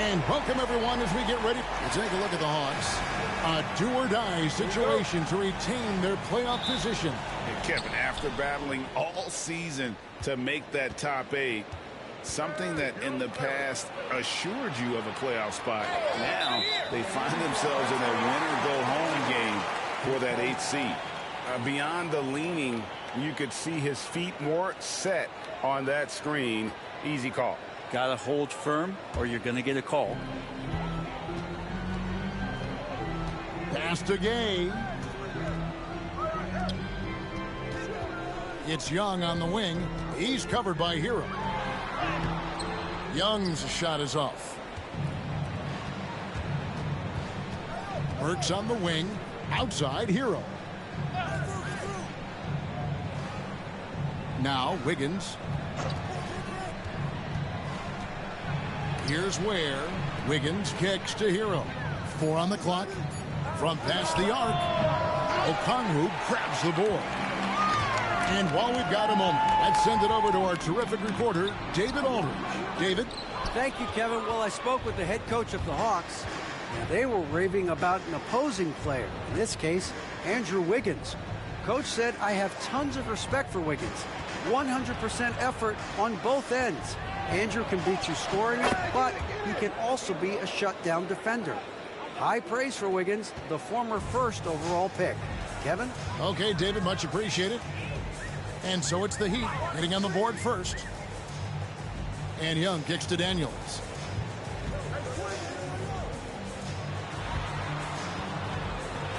And welcome, everyone, as we get ready to take a look at the Hawks. A do-or-die situation to retain their playoff position. And Kevin, after battling all season to make that top 8, something that in the past assured you of a playoff spot, now they find themselves in a win-or-go-home game for that 8th seed. Beyond the leaning, you could see his feet more set on that screen. Easy call. Got to hold firm or you're going to get a call. Pass to Gay. It's Young on the wing. He's covered by Hero. Young's shot is off. Burks on the wing. Outside Hero. Now Wiggins. Here's where Wiggins kicks to Hero. 4 on the clock. From past the arc, Okongwu grabs the board. And while we've got a moment, let's send it over to our terrific reporter, David Aldridge. David? Thank you, Kevin. Well, I spoke with the head coach of the Hawks. They were raving about an opposing player, in this case, Andrew Wiggins. Coach said, I have tons of respect for Wiggins. 100% effort on both ends. Andrew can beat you scoring, but he can also be a shutdown defender. High praise for Wiggins, the former first overall pick. Kevin? Okay, David, much appreciated. And so it's the Heat getting on the board first. And Young kicks to Daniels.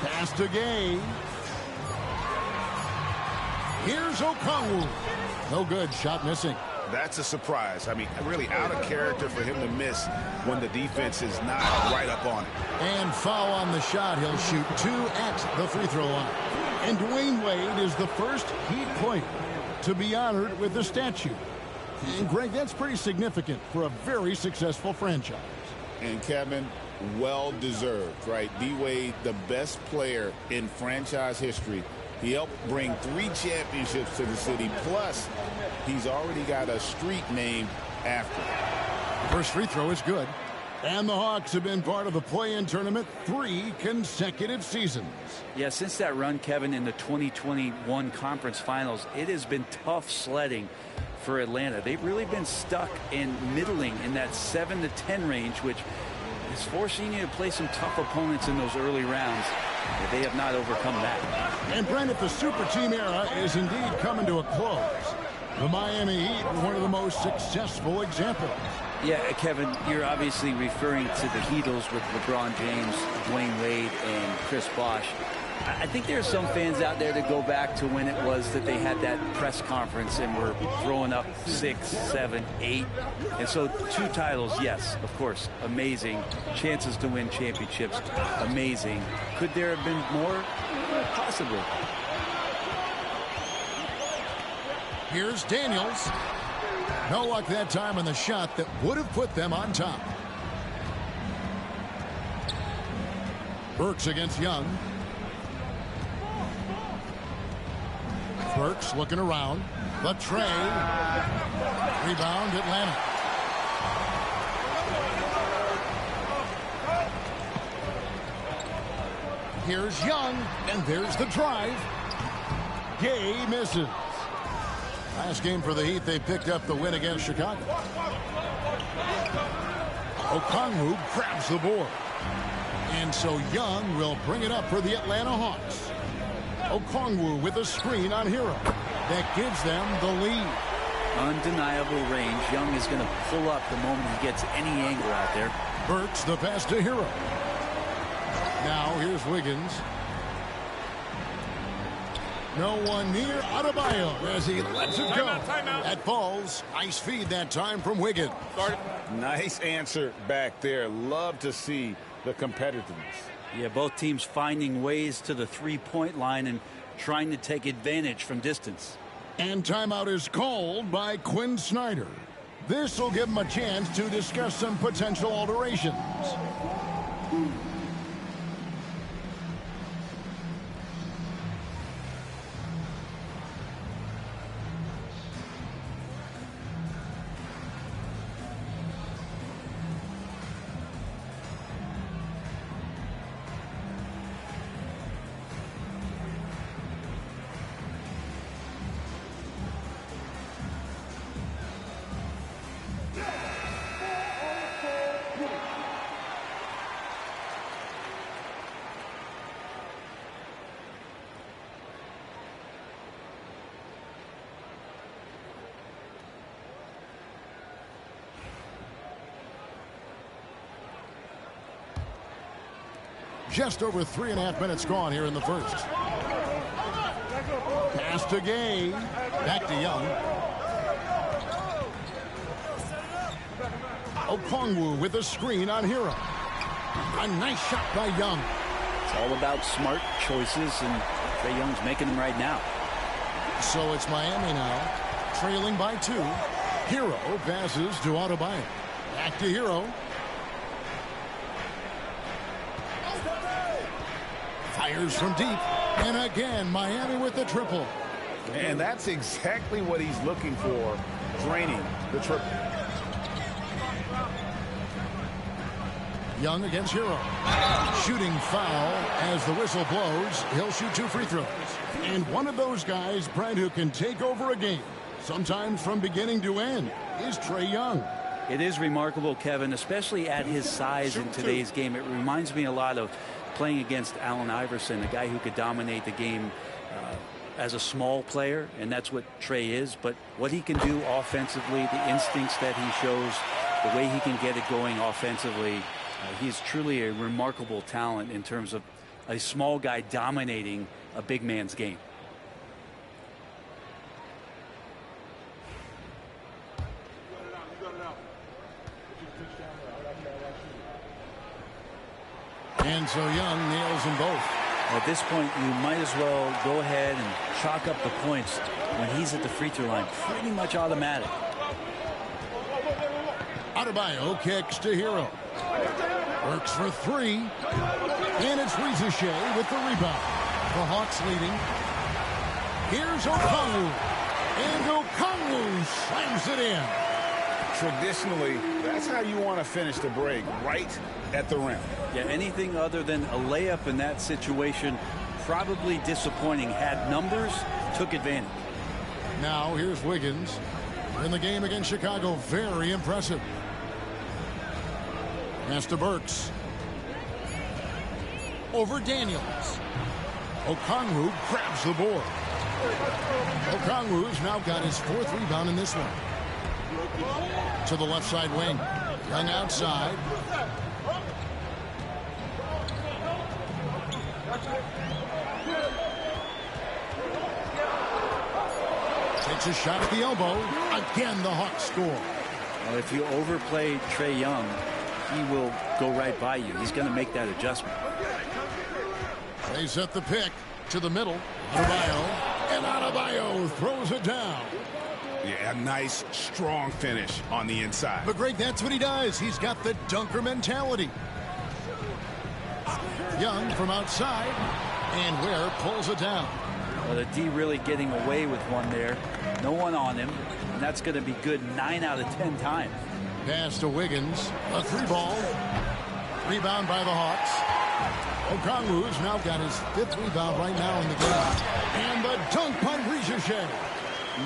Pass to Gay. Here's Okongwu. No good, shot missing. That's a surprise. I mean, really out of character for him to miss when the defense is not right up on it. And foul on the shot. He'll shoot 2 at the free throw line. And Dwayne Wade is the first Heat player to be honored with a statue. And Greg, that's pretty significant for a very successful franchise. And Kevin, well deserved, right? D-Wade, the best player in franchise history, He helped bring 3 championships to the city, plus he's already got a street named after him. First free throw is good. And the Hawks have been part of the play-in tournament 3 consecutive seasons. Yeah, since that run, Kevin, in the 2021 conference finals, it has been tough sledding for Atlanta. They've really been stuck in middling in that 7 to 10 range, which is forcing you to play some tough opponents in those early rounds. But they have not overcome that. And Brent, if the super team era is indeed coming to a close, the Miami Heat were one of the most successful examples. Yeah, Kevin, you're obviously referring to the Heatles with LeBron James, Dwayne Wade, and Chris Bosh. I think there are some fans out there that go back to when it was that they had that press conference and were throwing up 6, 7, 8. And so 2 titles, yes, of course, amazing. Chances to win championships, amazing. Could there have been more? Possibly. Here's Daniels. No luck that time on the shot that would have put them on top. Burks against Young. Burks looking around. The tray. Rebound Atlanta. Here's Young, and there's the drive. Gay misses. Last game for the Heat, they picked up the win against Chicago. Okongwu grabs the board. And so Young will bring it up for the Atlanta Hawks. Okongwu with a screen on Hero. That gives them the lead. Undeniable range. Young is going to pull up the moment he gets any angle out there. Burks the pass to Hero. Now here's Wiggins. No one near Adebayo as he lets it go. That falls. Nice feed that time from Wiggins. Nice answer back there. Love to see the competitiveness. Yeah, both teams finding ways to the three-point line and trying to take advantage from distance. And timeout is called by Quinn Snyder. This will give him a chance to discuss some potential alterations. Just over 3.5 minutes gone here in the first. Pass to Gay. Back to Young. Okongwu with a screen on Hero. A nice shot by Young. It's all about smart choices, and Trae Young's making them right now. So it's Miami now, trailing by 2. Hero passes to Adebayo. Back to Hero. Fires from deep. And again, Miami with the triple. And that's exactly what he's looking for, draining the triple. Young against Hero. Shooting foul as the whistle blows. He'll shoot 2 free throws. And one of those guys, Brent, who can take over a game, sometimes from beginning to end, is Trae Young. It is remarkable, Kevin, especially at his size in today's game. It reminds me a lot of playing against Allen Iverson, a guy who could dominate the game as a small player, and that's what Trae is. But what he can do offensively, the instincts that he shows, the way he can get it going offensively, he's truly a remarkable talent in terms of a small guy dominating a big man's game. And so Young nails them both. At this point, you might as well go ahead and chalk up the points when he's at the free throw line. Pretty much automatic. Adebayo kicks to Hero. Works for 3. And it's Ricochet with the rebound. The Hawks leading Here's Okongwu. And Okongwu slams it in. Traditionally, that's how you want to finish the break, right at the rim. Yeah, anything other than a layup in that situation, probably disappointing. Had numbers, took advantage. Now here's Wiggins. In the game against Chicago, very impressive. Pass to Burks. Over Daniels. Okongwu grabs the board. Okongwu's now got his 4th rebound in this one. To the left side wing. Young outside. Takes a shot at the elbow. Again, the Hawks score. Well, if you overplay Trae Young, he will go right by you. He's going to make that adjustment. They set the pick to the middle. Adebayo. And Adebayo throws it down. Yeah, a nice, strong finish on the inside. But Greg, that's what he does. He's got the dunker mentality. Young from outside. And Ware pulls it down. Well, the D really getting away with one there. No one on him. And that's going to be good 9 out of 10 times. Pass to Wiggins. A 3-ball. Rebound by the Hawks. Okongwu's now got his 5th rebound right now in the game. And the dunk by Ricochet.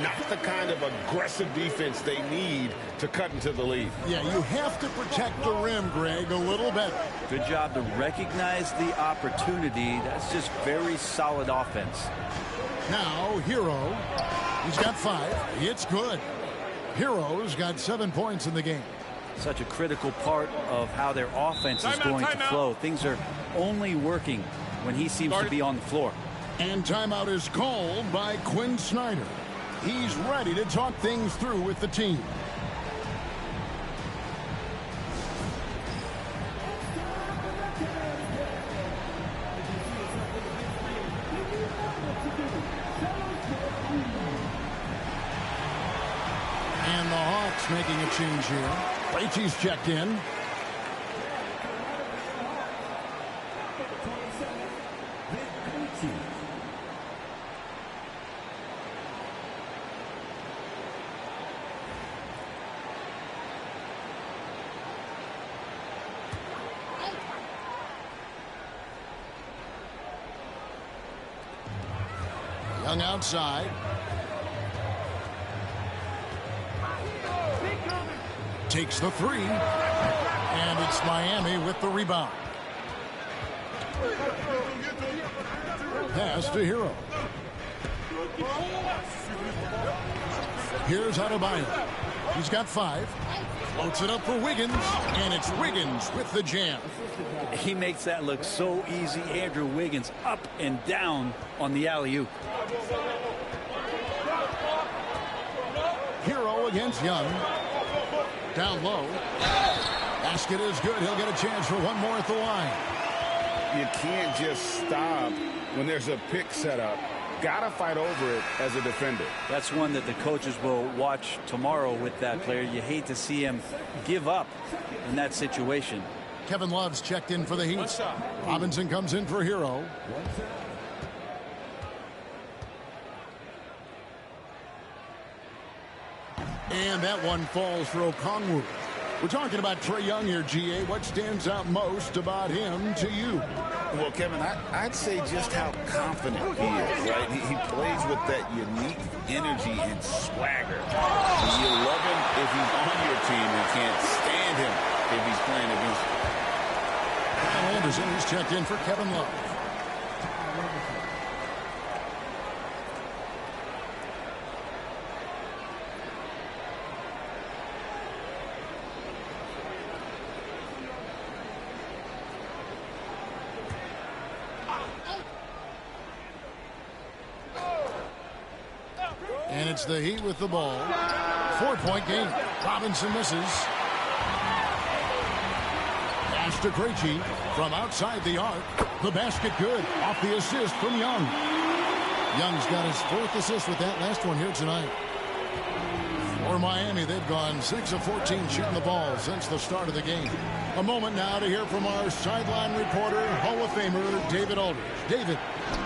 Not the kind of aggressive defense they need to cut into the lead. Yeah, you have to protect the rim, Greg, a little better. Good job to recognize the opportunity. That's just very solid offense. Now, Hero. He's got 5. It's good. Hero's got 7 points in the game. Such a critical part of how their offense is going to flow. Things are only working when he seems to be on the floor. And timeout is called by Quinn Snyder. He's ready to talk things through with the team. And the Hawks making a change here. Leachy's checked in. Young outside. Takes the 3. And it's Miami with the rebound. Pass to Hero. Here's Adebayo. He's got 5. Floats it up for Wiggins. And it's Wiggins with the jam. He makes that look so easy. Andrew Wiggins up and down on the alley-oop. Hero against Young. Down low. Basket is good. He'll get a chance for one more at the line. You can't just stop when there's a pick set up. Gotta fight over it as a defender. That's one that the coaches will watch tomorrow with that player. You hate to see him give up in that situation. Kevin Love's checked in for the Heat. Robinson comes in for Hero. And that one falls for Okongwu. We're talking about Trae Young here, GA. What stands out most about him to you? Well, Kevin, I'd say just how confident he is, right? He plays with that unique energy and swagger. You love him if he's on your team and can't stand him if he's playing against you. Kyle Anderson is checked in for Kevin Love. And it's the Heat with the ball. 4-point game. Robinson misses. Pass to Krejci from outside the arc. The basket good. Off the assist from Young. Young's got his 4th assist with that last one here tonight. For Miami, they've gone 6 of 14 shooting the ball since the start of the game. A moment now to hear from our sideline reporter, Hall of Famer David Aldridge. David.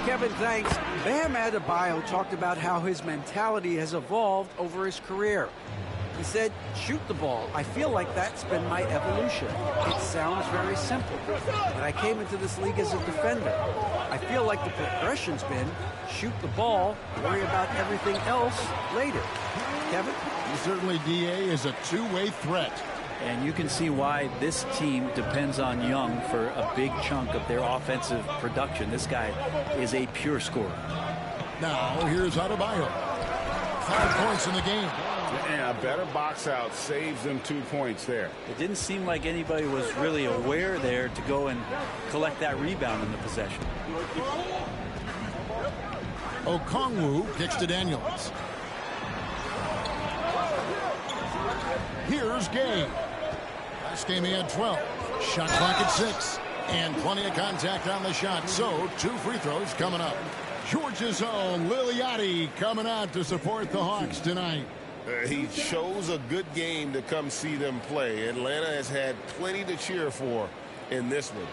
Kevin, thanks. Bam Adebayo talked about how his mentality has evolved over his career. He said, shoot the ball. I feel like that's been my evolution. It sounds very simple, but I came into this league as a defender. I feel like the progression's been shoot the ball, worry about everything else later. Kevin? Certainly, DA is a two-way threat. And you can see why this team depends on Young for a big chunk of their offensive production. This guy is a pure scorer. Now, here's Adebayo. 5 points in the game. And a better box out saves them 2 points there. It didn't seem like anybody was really aware there to go and collect that rebound in the possession. Okongwu kicks to Daniels. Here's Gay. Last game he had 12. Shot clock at 6. And plenty of contact on the shot. So 2 free throws coming up. Georgia's own Liliati coming out to support the Hawks tonight. He chose a good game to come see them play. Atlanta has had plenty to cheer for in this one.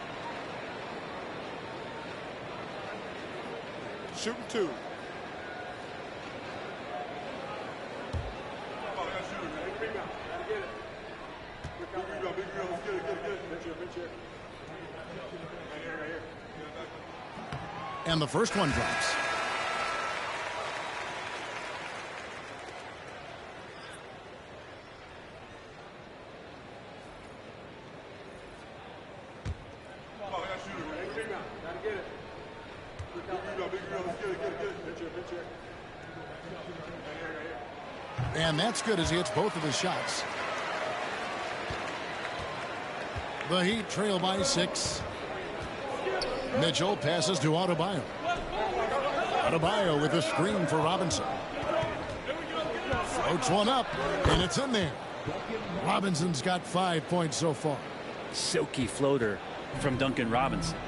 Shooting 2. And the first one drops. And that's good as he hits both of his shots. The Heat trail by 6. Mitchell passes to Adebayo. Adebayo with a screen for Robinson. Floats one up, and it's in there. Robinson's got 5 points so far. Silky floater from Duncan Robinson.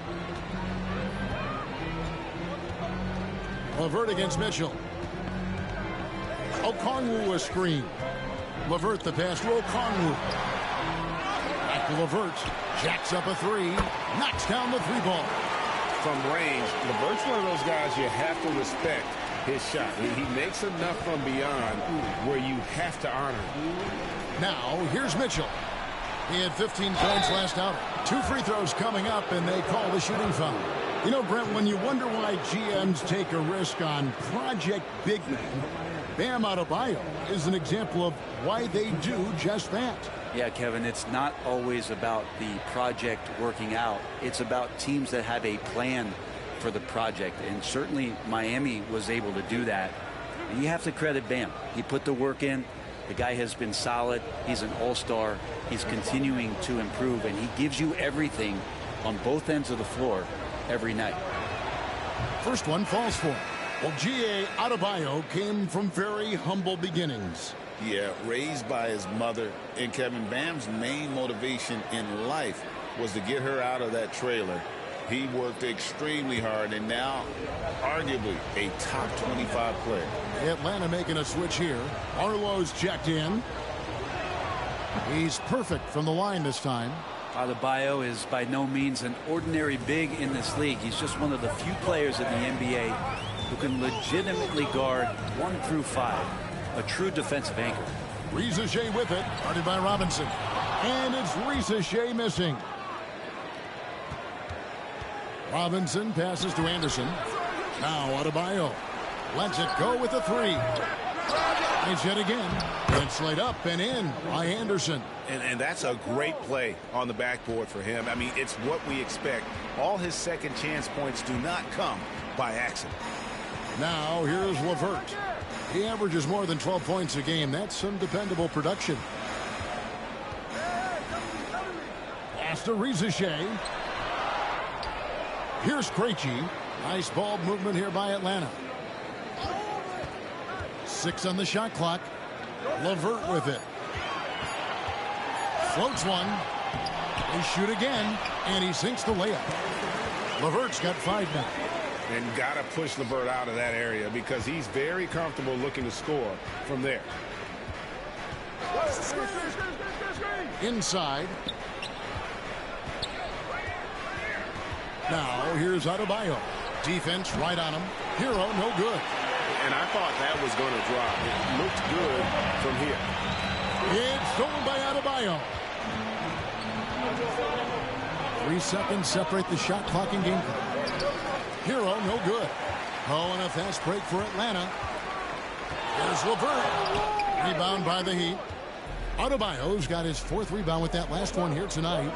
LeVert against Mitchell. Okongwu a screen. LeVert the pass to Okongwu. Back to LeVert. Jacks up a 3. Knocks down the 3-ball. From range, LeVert's one of those guys you have to respect his shot. He makes enough from beyond where you have to honor him. Now, here's Mitchell. He had 15 points last outing. 2 free throws coming up, and they call the shooting foul. You know, Brent, when you wonder why GMs take a risk on project big men, Bam Adebayo is an example of why they do just that. Yeah, Kevin, it's not always about the project working out. It's about teams that have a plan for the project. And certainly Miami was able to do that. And you have to credit Bam. He put the work in. The guy has been solid. He's an all-star. He's continuing to improve. And he gives you everything on both ends of the floor every night. First one falls for him. Well, G.A. Adebayo came from very humble beginnings. Yeah, raised by his mother. And Kevin, Bam's main motivation in life was to get her out of that trailer. He worked extremely hard and now arguably a top 25 player. Atlanta making a switch here. Arlo's checked in. He's perfect from the line this time. Adebayo is by no means an ordinary big in this league. He's just one of the few players in the NBA who can legitimately guard 1 through 5. A true defensive anchor. Risa Shea with it. Guarded by Robinson. And it's Risa Shea missing. Robinson passes to Anderson. Now Adebayo lets it go with a 3. Nice hit again. It's laid up and in by Anderson. And that's a great play on the backboard for him. I mean, it's what we expect. All his second chance points do not come by accident. Now here's LeVert. He averages more than 12 points a game. That's some dependable production. Pass to Risa Shea. Here's Krejci. Nice ball movement here by Atlanta. 6 on the shot clock. LeVert with it. Floats one. They shoot again, and he sinks the layup. LeVert's got 5 now. And got to push LeVert out of that area because he's very comfortable looking to score from there. Inside. Now here's Adebayo. Defense right on him. Hero, no good. And I thought that was going to drop. It looked good from here. It's stolen by Adebayo. 3 seconds separate the shot clock and game clock. Hero, no good. Oh, and a fast break for Atlanta. There's LeVert. Rebound by the Heat. Adebayo's got his 4th rebound with that last one here tonight.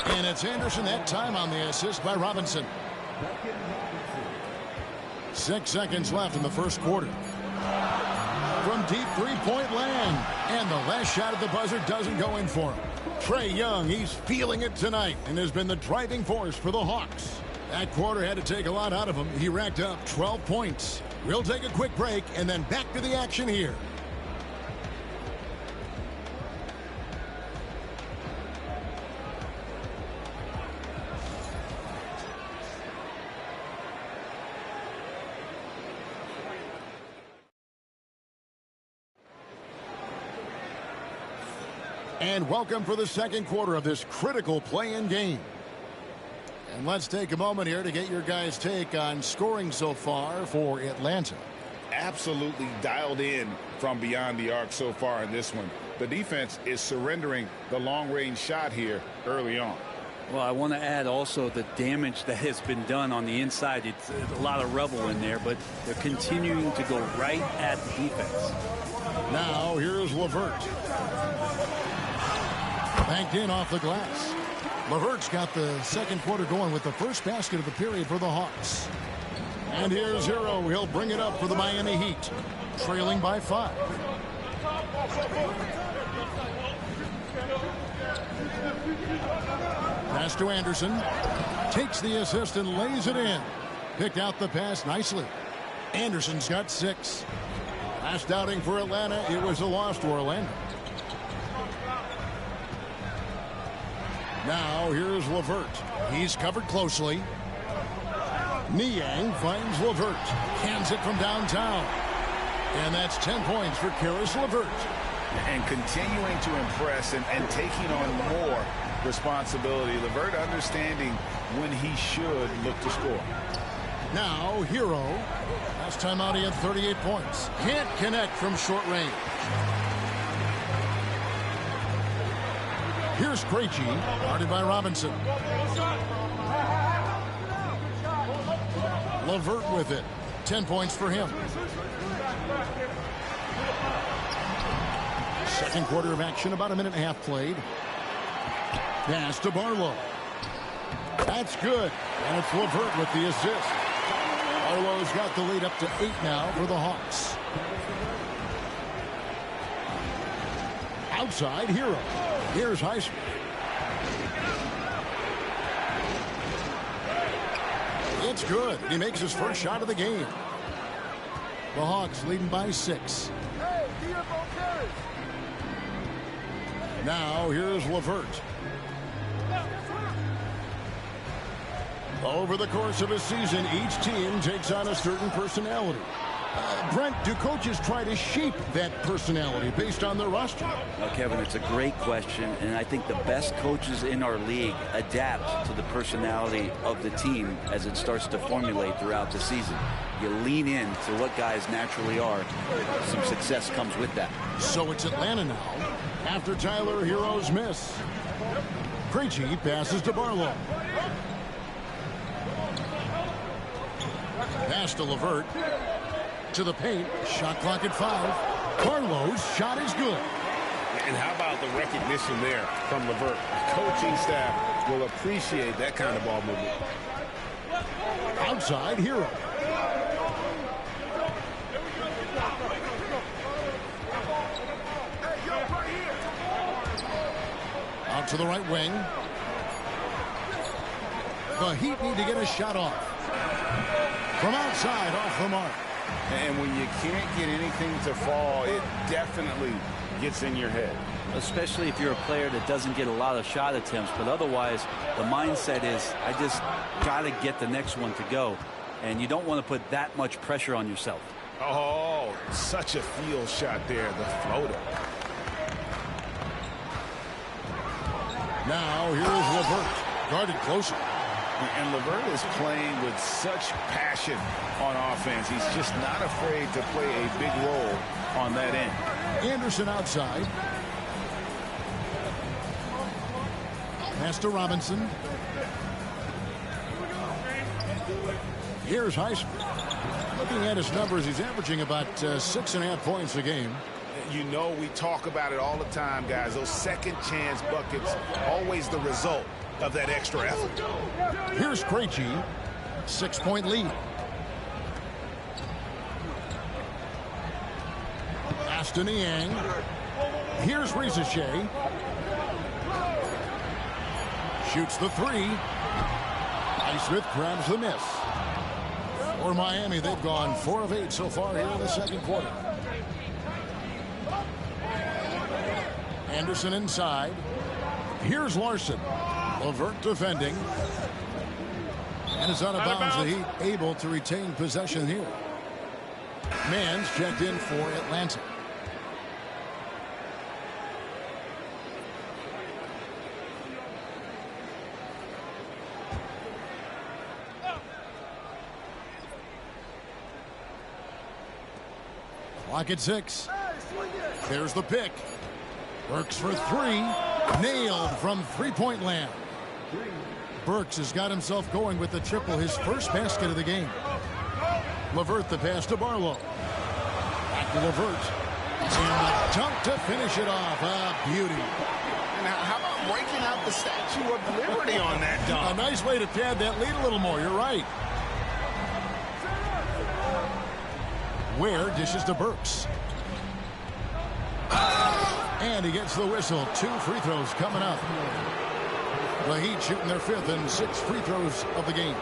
And it's Anderson that time on the assist by Robinson. 6 seconds left in the first quarter. From deep three-point land. And the last shot at the buzzer doesn't go in for him. Trae Young, he's feeling it tonight and has been the driving force for the Hawks. That quarter had to take a lot out of him. He racked up 12 points. We'll take a quick break and then back to the action here. And welcome for the second quarter of this critical play-in game. And let's take a moment here to get your guys' take on scoring so far for Atlanta. Absolutely dialed in from beyond the arc so far in this one. The defense is surrendering the long-range shot here early on. Well, I want to add also the damage that has been done on the inside. It's a lot of rubble in there, but they're continuing to go right at the defense. Now here's LeVert. Banked in off the glass. LeVert's got the second quarter going with the first basket of the period for the Hawks. And here's Hero. He'll bring it up for the Miami Heat. Trailing by 5. Pass to Anderson. Takes the assist and lays it in. Picked out the pass nicely. Anderson's got 6. Last outing for Atlanta, it was a loss to Orlando. Now here's LeVert. He's covered closely. Niang finds LeVert. Hands it from downtown. And that's 10 points for Caris LeVert. And continuing to impress and taking on more responsibility. LeVert understanding when he should look to score. Now Hero. Last time out he had 38 points. Can't connect from short range. Here's Krejci, guarded by Robinson. LeVert with it. 10 points for him. Second quarter of action, about a minute and a half played. Pass to Barlow. That's good. And it's LeVert with the assist. Barlow's got the lead up to 8 now for the Hawks. Outside, Hero. Here's Highsmith. It's good. He makes his first shot of the game. The Hawks leading by 6. Now here's LeVert. Over the course of a season, each team takes on a certain personality. Brent, do coaches try to shape that personality based on their roster? Well, Kevin, it's a great question, and I think the best coaches in our league adapt to the personality of the team as it starts to formulate throughout the season. You lean in to what guys naturally are. Some success comes with that. So it's Atlanta now after Tyler Hero's miss. Krejci passes to Barlow. Pass to LeVert. To the paint. Shot clock at 5. Barlow's shot is good. And how about the recognition there from LeVert? The coaching staff will appreciate that kind of ball movement. Outside, Hero. Out to the right wing. The Heat need to get a shot off. From outside, off the mark. And when you can't get anything to fall, it definitely gets in your head. Especially if you're a player that doesn't get a lot of shot attempts, but otherwise the mindset is, I just got to get the next one to go. And you don't want to put that much pressure on yourself. Oh, such a field shot there, the floater. Now here's LeVert, guarded closer. And LeVert is playing with such passion on offense. He's just not afraid to play a big role on that end. Anderson outside. Pass to Robinson. Here's Heisman. Looking at his numbers, he's averaging about 6.5 points a game. You know, we talk about it all the time, guys. Those second chance buckets, always the result of that extra effort. Here's Krejci. 6-point lead. Aston Yang. Here's Rizichet. Shoots the three. Highsmith grabs the miss. For Miami, they've gone 4 of 8 so far here in the second quarter. Anderson inside. Here's Larson. LeVert defending. And is out of bounds. The Heat able to retain possession here. Mann's checked in for Atlanta. Clock at 6. There's the pick. Burks for 3. Nailed from three-point land. Burks has got himself going with the triple, his first basket of the game. LeVert the pass to Barlow. Back to LeVert. And the dunk to finish it off. A beauty. Now, how about breaking out the Statue of Liberty on that dunk? A nice way to pad that lead a little more. You're right. Ware dishes to Burks. And he gets the whistle. 2 free throws coming up. The Heat shooting their 5th and 6th free throws of the game.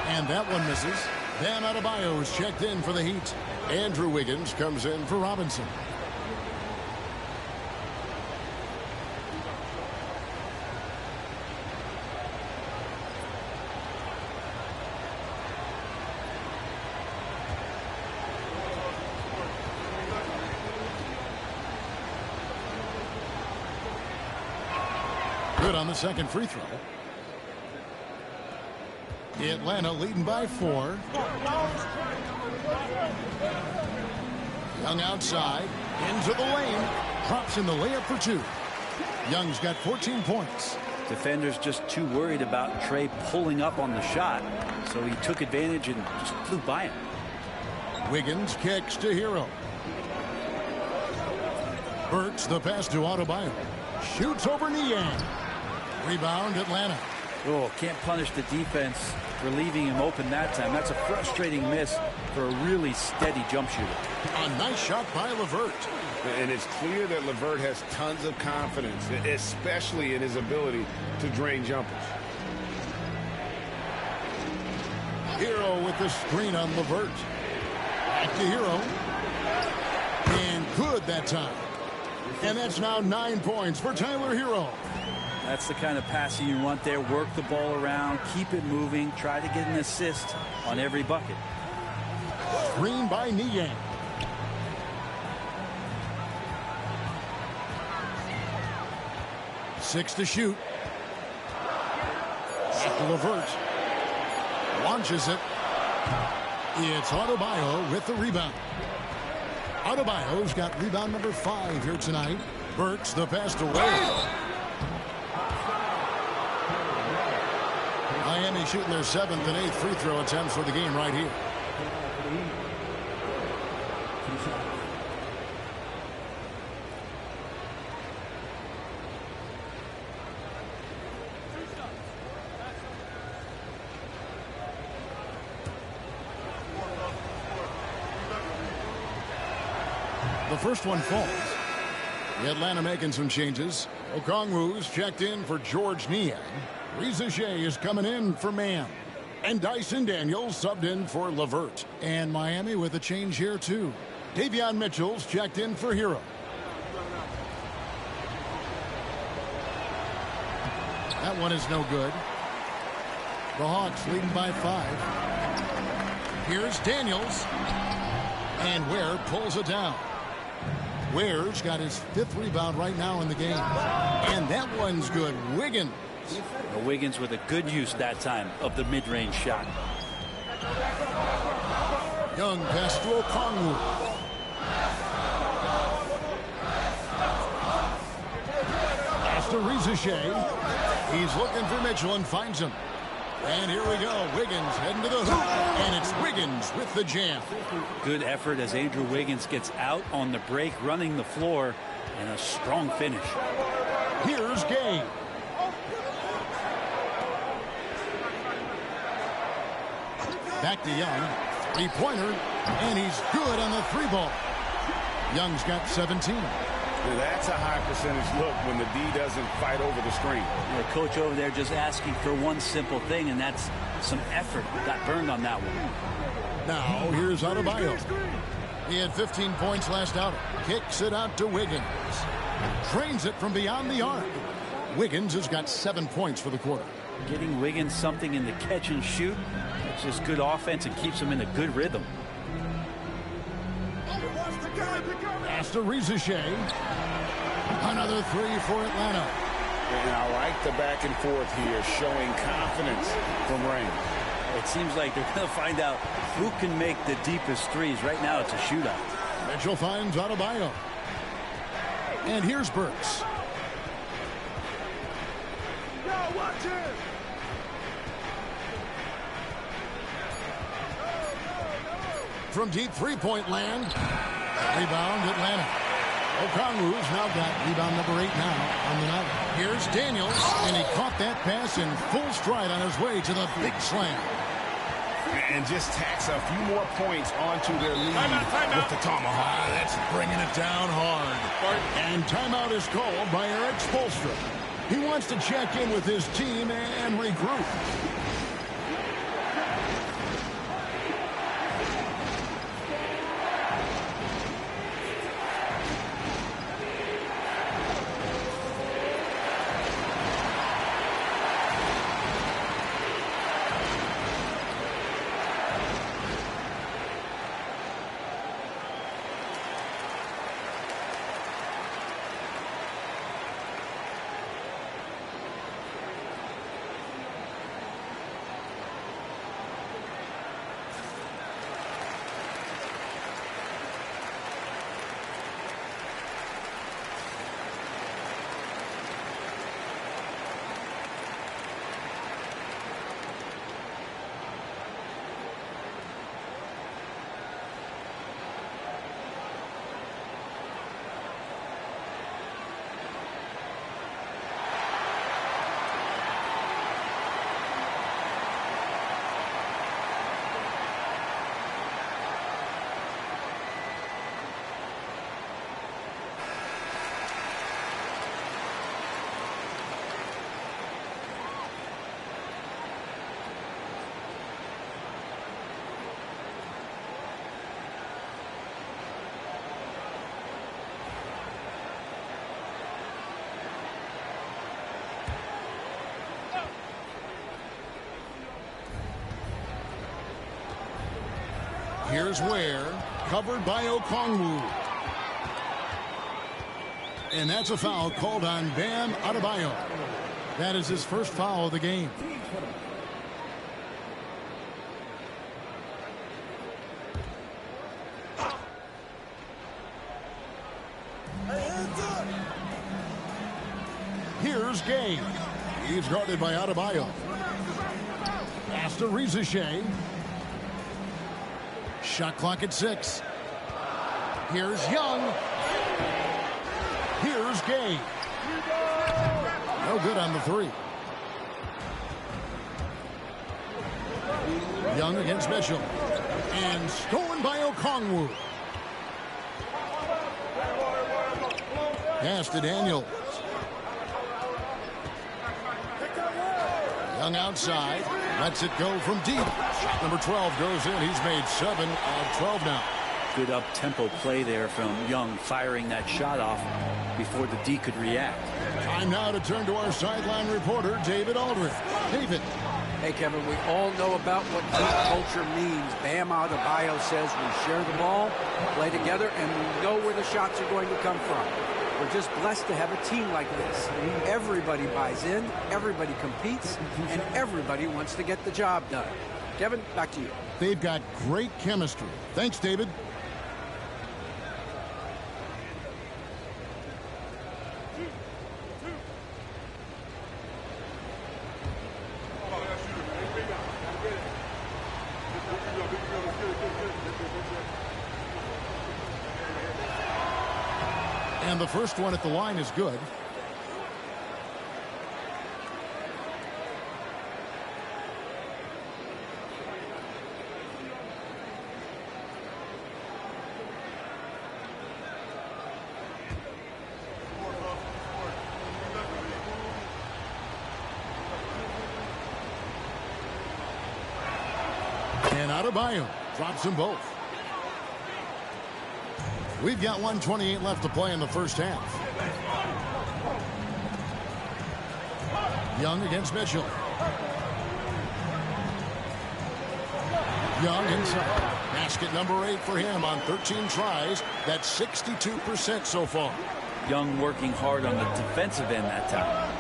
And that one misses. Bam Adebayo is checked in for the Heat. Andrew Wiggins comes in for Robinson. Good on the second free throw. Atlanta leading by 4. Young outside, into the lane, drops in the layup for 2. Young's got 14 points. Defenders just too worried about Trey pulling up on the shot, so he took advantage and just flew by him. Wiggins kicks to Hero. Burks the pass to Adebayo. Shoots over Niang. Rebound Atlanta. Oh, can't punish the defense for leaving him open that time. That's a frustrating miss for a really steady jump shooter. A nice shot by LeVert. And it's clear that LeVert has tons of confidence, especially in his ability to drain jumpers. Hero with the screen on LeVert. Back to Hero. And good that time. And that's now 9 points for Tyler Hero. That's the kind of passing you want there. Work the ball around, keep it moving, try to get an assist on every bucket. Screen by Niang. Six to shoot. Back to LeVert. Launches it. It's Adebayo with the rebound. Adebayo's got rebound number 5 here tonight. Burks the pass to Ware. Miami shooting their 7th and 8th free throw attempts for the game right here. The first one falls. The Atlanta making some changes. Okongwu's checked in for George Niang. Rizichet is coming in for Mann. And Dyson Daniels subbed in for LeVert. And Miami with a change here too. Davion Mitchell's checked in for Hero. That one is no good. The Hawks leading by 5. Here's Daniels. And Ware pulls it down. Ware's got his 5th rebound right now in the game. And that one's good. Wiggins. Wiggins with a good use that time of the mid-range shot. Young pass to Okongwu. Pass to Rizeshe. He's looking for Mitchell and finds him. And here we go. Wiggins heading to the hoop. And it's Wiggins with the jam. Good effort as Andrew Wiggins gets out on the break, running the floor, and a strong finish. Here's Gay. Back to Young. 3-pointer. And he's good on the 3-ball. Young's got 17. That's a high percentage look when the D doesn't fight over the screen. The coach over there just asking for one simple thing, and that's some effort. Got burned on that one. Now here's Adebayo. He had 15 points last outing. Kicks it out to Wiggins. Drains it from beyond the arc. Wiggins has got 7 points for the quarter. Getting Wiggins something in the catch and shoot. It's just good offense and keeps him in a good rhythm. Pass to Rizeshe. Another 3 for Atlanta. And I like the back and forth here, showing confidence from range. It seems like they're going to find out who can make the deepest threes. Right now it's a shootout. Mitchell finds Adebayo. And here's Burks. From deep 3-point land. Rebound Atlanta. Okongwu's now got rebound number 8 now on the night. Here's Daniels, and he caught that pass in full stride on his way to the big slam. And just tacks a few more points onto their lead with the tomahawk. That's bringing it down hard. And timeout is called by Eric Spoelstra. He wants to check in with his team and regroup. Here's Ware, covered by Okongwu. And that's a foul called on Bam Adebayo. That is his first foul of the game. Here's Gay. He's guarded by Adebayo. Pass to Rizeshe. Shot clock at 6. Here's Young. Here's Gay. No good on the 3. Young against Mitchell. And stolen by Okongwu. Pass to Daniels. Young outside. Lets it go from deep. Shot number 12 goes in. He's made 7 of 12 now. Good up-tempo play there from Young, firing that shot off before the D could react. Time now to turn to our sideline reporter, David Aldridge. David. Hey, Kevin, we all know about what team culture means. Bam Adebayo says we share the ball, play together, and we know where the shots are going to come from. We're just blessed to have a team like this. Everybody buys in, everybody competes, and everybody wants to get the job done. Kevin, back to you. They've got great chemistry. Thanks, David. And the first one at the line is good. And Adebayo drops them both. We've got 1:28 left to play in the first half. Young against Mitchell. Young inside. Basket number 8 for him on 13 tries. That's 62% so far. Young working hard on the defensive end that time.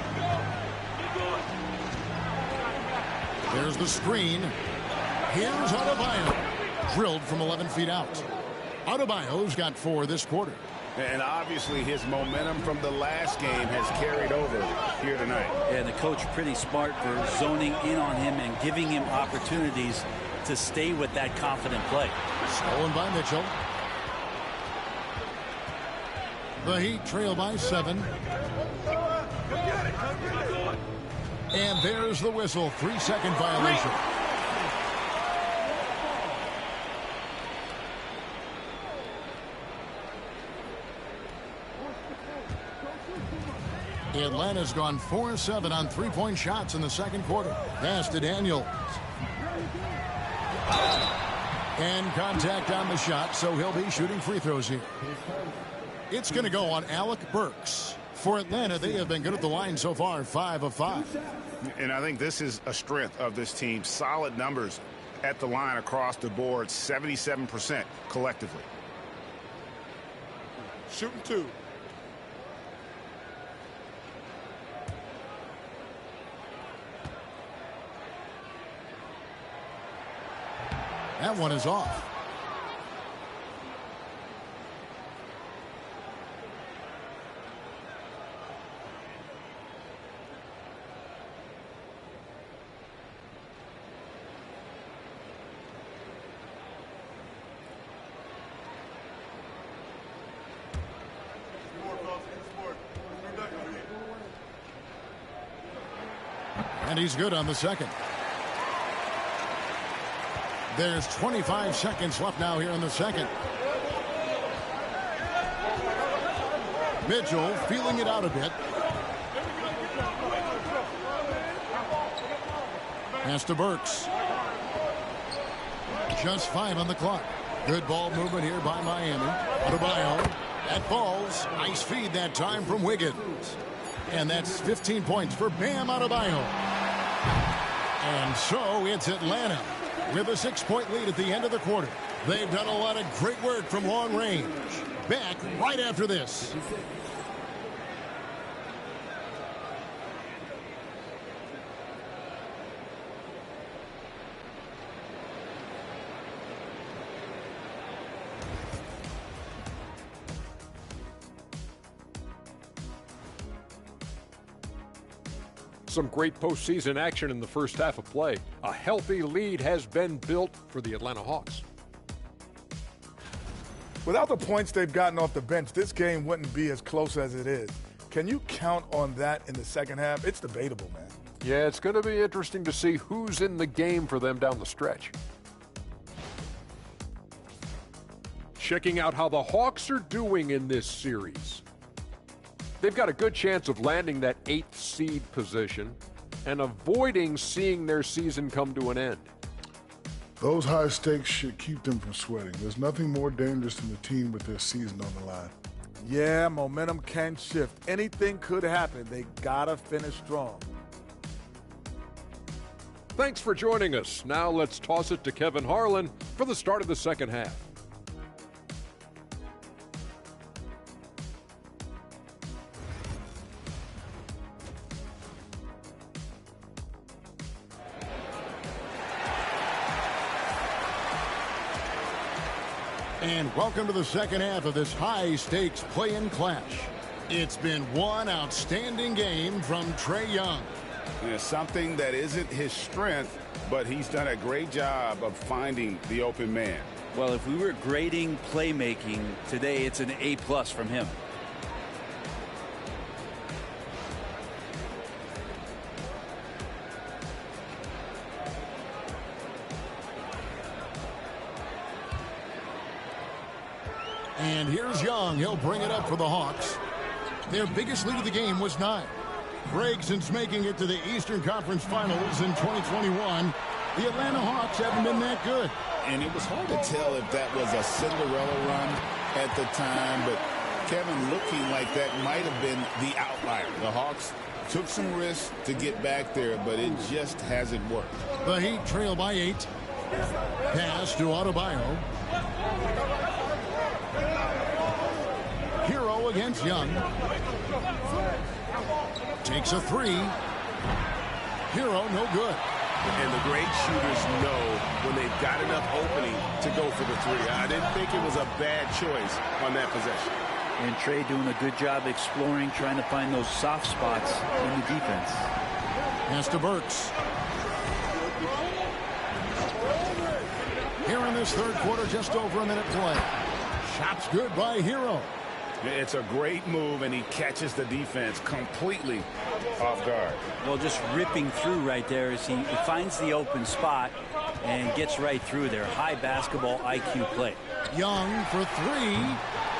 There's the screen. Here's Adebayo. Drilled from 11 feet out. Adebayo's got 4 this quarter. And obviously his momentum from the last game has carried over here tonight. And the coach pretty smart for zoning in on him and giving him opportunities to stay with that confident play. Stolen by Mitchell. The Heat trail by 7. And there's the whistle. 3-second violation. Atlanta's gone 4-7 on three-point shots in the second quarter. Pass to Daniels. And contact on the shot, so he'll be shooting free throws here. It's going to go on Alec Burks. For Atlanta, they have been good at the line so far, 5 of 5. And I think this is a strength of this team. Solid numbers at the line across the board, 77% collectively. Shooting 2. That one is off. And he's good on the second. There's 25 seconds left now here in the second. Mitchell feeling it out a bit. Pass to Burks. Just 5 on the clock. Good ball movement here by Miami. Adebayo. That falls. Nice feed that time from Wiggins. And that's 15 points for Bam Adebayo. And so it's Atlanta with a 6-point lead at the end of the quarter. They've done a lot of great work from long range. Back right after this. Some great postseason action in the first half of play. A healthy lead has been built for the Atlanta Hawks. Without the points they've gotten off the bench, this game wouldn't be as close as it is. Can you count on that in the second half? It's debatable, man. Yeah, it's going to be interesting to see who's in the game for them down the stretch. Checking out how the Hawks are doing in this series. They've got a good chance of landing that 8th seed position and avoiding seeing their season come to an end. Those high stakes should keep them from sweating. There's nothing more dangerous than a team with their season on the line. Yeah, momentum can shift. Anything could happen. They gotta finish strong. Thanks for joining us. Now let's toss it to Kevin Harlan for the start of the second half. And welcome to the second half of this high-stakes play-in clash. It's been one outstanding game from Trae Young. It's something that isn't his strength, but he's done a great job of finding the open man. Well, if we were grading playmaking today, it's an A+ from him. And here's Young. He'll bring it up for the Hawks. Their biggest lead of the game was 9. Greg, since making it to the Eastern Conference Finals in 2021, the Atlanta Hawks haven't been that good. And it was hard to tell if that was a Cinderella run at the time, but Kevin, looking like that might have been the outlier. The Hawks took some risks to get back there, but it just hasn't worked. The Heat trail by 8. Pass to Adebayo. Hero against Young. Takes a 3. Hero, no good. And the great shooters know when they've got enough opening to go for the 3. I didn't think it was a bad choice on that possession. And Trae doing a good job exploring, trying to find those soft spots in the defense. Pass to Burks. Here in this third quarter, just over a minute play. Shots good by Hero. It's a great move, and he catches the defense completely off guard. Well, just ripping through right there as he finds the open spot and gets right through there. High basketball IQ play. Young for 3,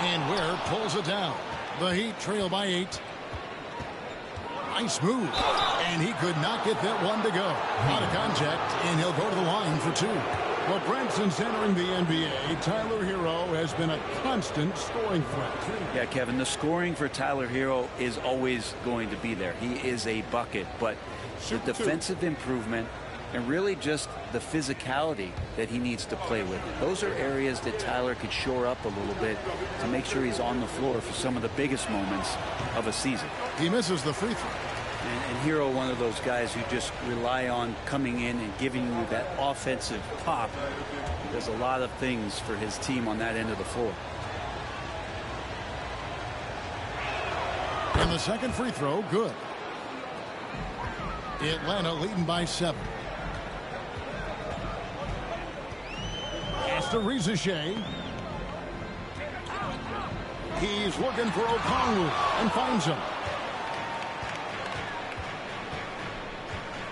and Ware pulls it down. The Heat trail by 8. Nice move, and he could not get that one to go. Out of contact, and he'll go to the line for 2. Well, Brent, since entering the NBA, Tyler Hero has been a constant scoring threat. Yeah, Kevin, the scoring for Tyler Hero is always going to be there. He is a bucket, but the defensive improvement and really just the physicality that he needs to play with. Those are areas that Tyler could shore up a little bit to make sure he's on the floor for some of the biggest moments of a season. He misses the free throw. And Hero, one of those guys who just rely on coming in and giving you that offensive pop. He does a lot of things for his team on that end of the floor. And the second free throw, good. Atlanta leading by 7. Pass to Rizeshe. He's looking for Okongwu and finds him.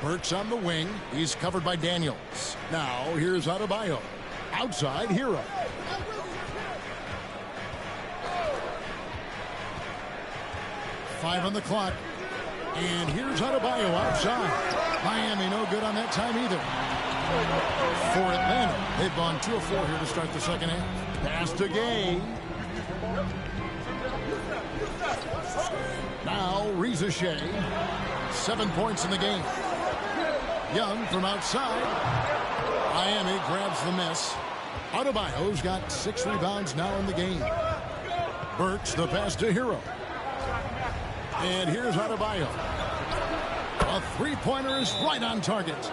Burks on the wing. He's covered by Daniels. Now here's Adebayo. Outside, Hero. Five on the clock. And here's Adebayo outside. Miami no good on that time either. For Atlanta, they've gone 2 of 4 here to start the second half. Pass to Gay. Now Rizeshe. 7 points in the game. Young from outside. Miami grabs the miss. Adebayo's got 6 rebounds now in the game. Burks the pass to Hero. And here's Adebayo. A 3-pointer is right on target.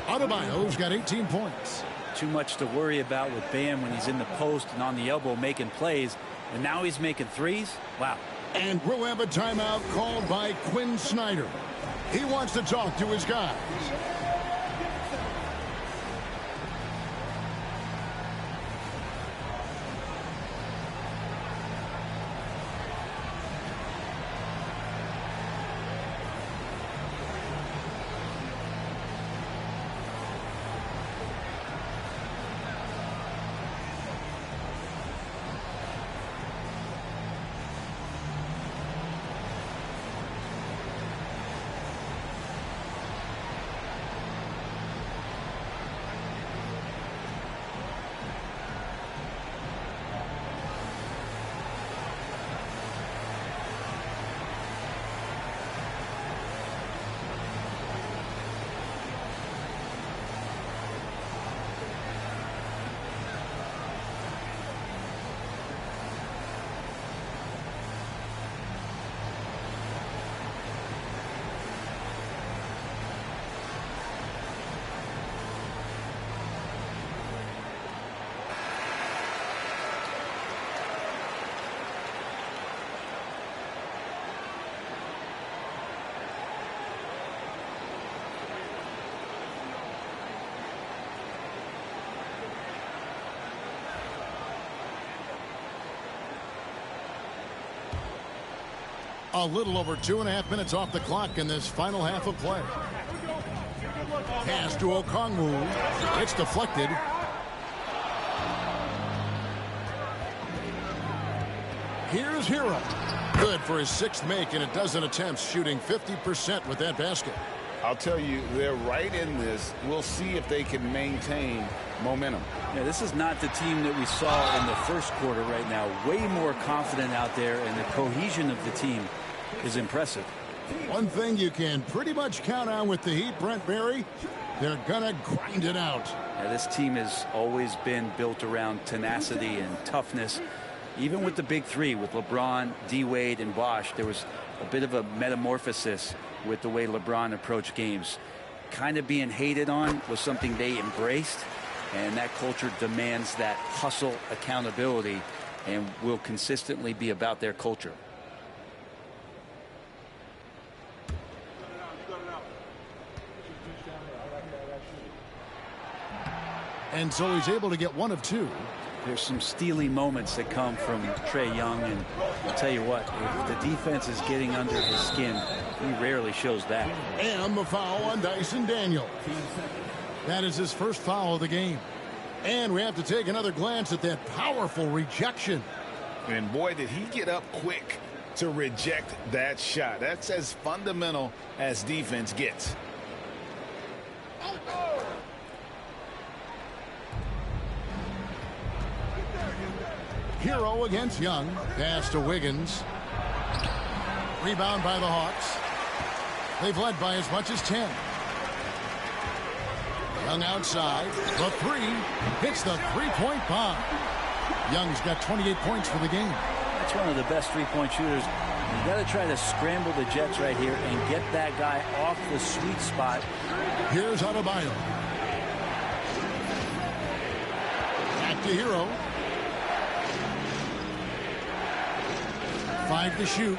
Adebayo's got 18 points. Too much to worry about with Bam when he's in the post and on the elbow making plays. And now he's making threes. Wow. And we'll have a timeout called by Quinn Snyder. He wants to talk to his guys. A little over 2.5 minutes off the clock in this final half of play. Pass to Okongwu. It's deflected. Here's Hero. Good for his 6th make in a dozen attempts, shooting 50% with that basket. I'll tell you, they're right in this. We'll see if they can maintain momentum. Yeah, this is not the team that we saw in the first quarter right now. Way more confident out there, and the cohesion of the team is impressive. One thing you can pretty much count on with the Heat, Brent Barry, they're going to grind it out. Yeah, this team has always been built around tenacity and toughness. Even with the big three, with LeBron, D-Wade, and Bosh, there was a bit of a metamorphosis with the way LeBron approached games. Kind of being hated on was something they embraced, and that culture demands that hustle accountability and will consistently be about their culture. And so he's able to get 1 of 2. There's some steely moments that come from Trae Young, and I'll tell you what, if the defense is getting under his skin, he rarely shows that. And the foul on Dyson Daniels. That is his first foul of the game. And we have to take another glance at that powerful rejection. And boy, did he get up quick to reject that shot. That's as fundamental as defense gets. Hero against Young. Pass to Wiggins. Rebound by the Hawks. They've led by as much as 10. Young outside. The 3 hits the 3-point bomb. Young's got 28 points for the game. That's one of the best 3-point shooters. You got to try to scramble the Jets right here and get that guy off the sweet spot. Here's Adebayo. Back to Hero. 5 to shoot.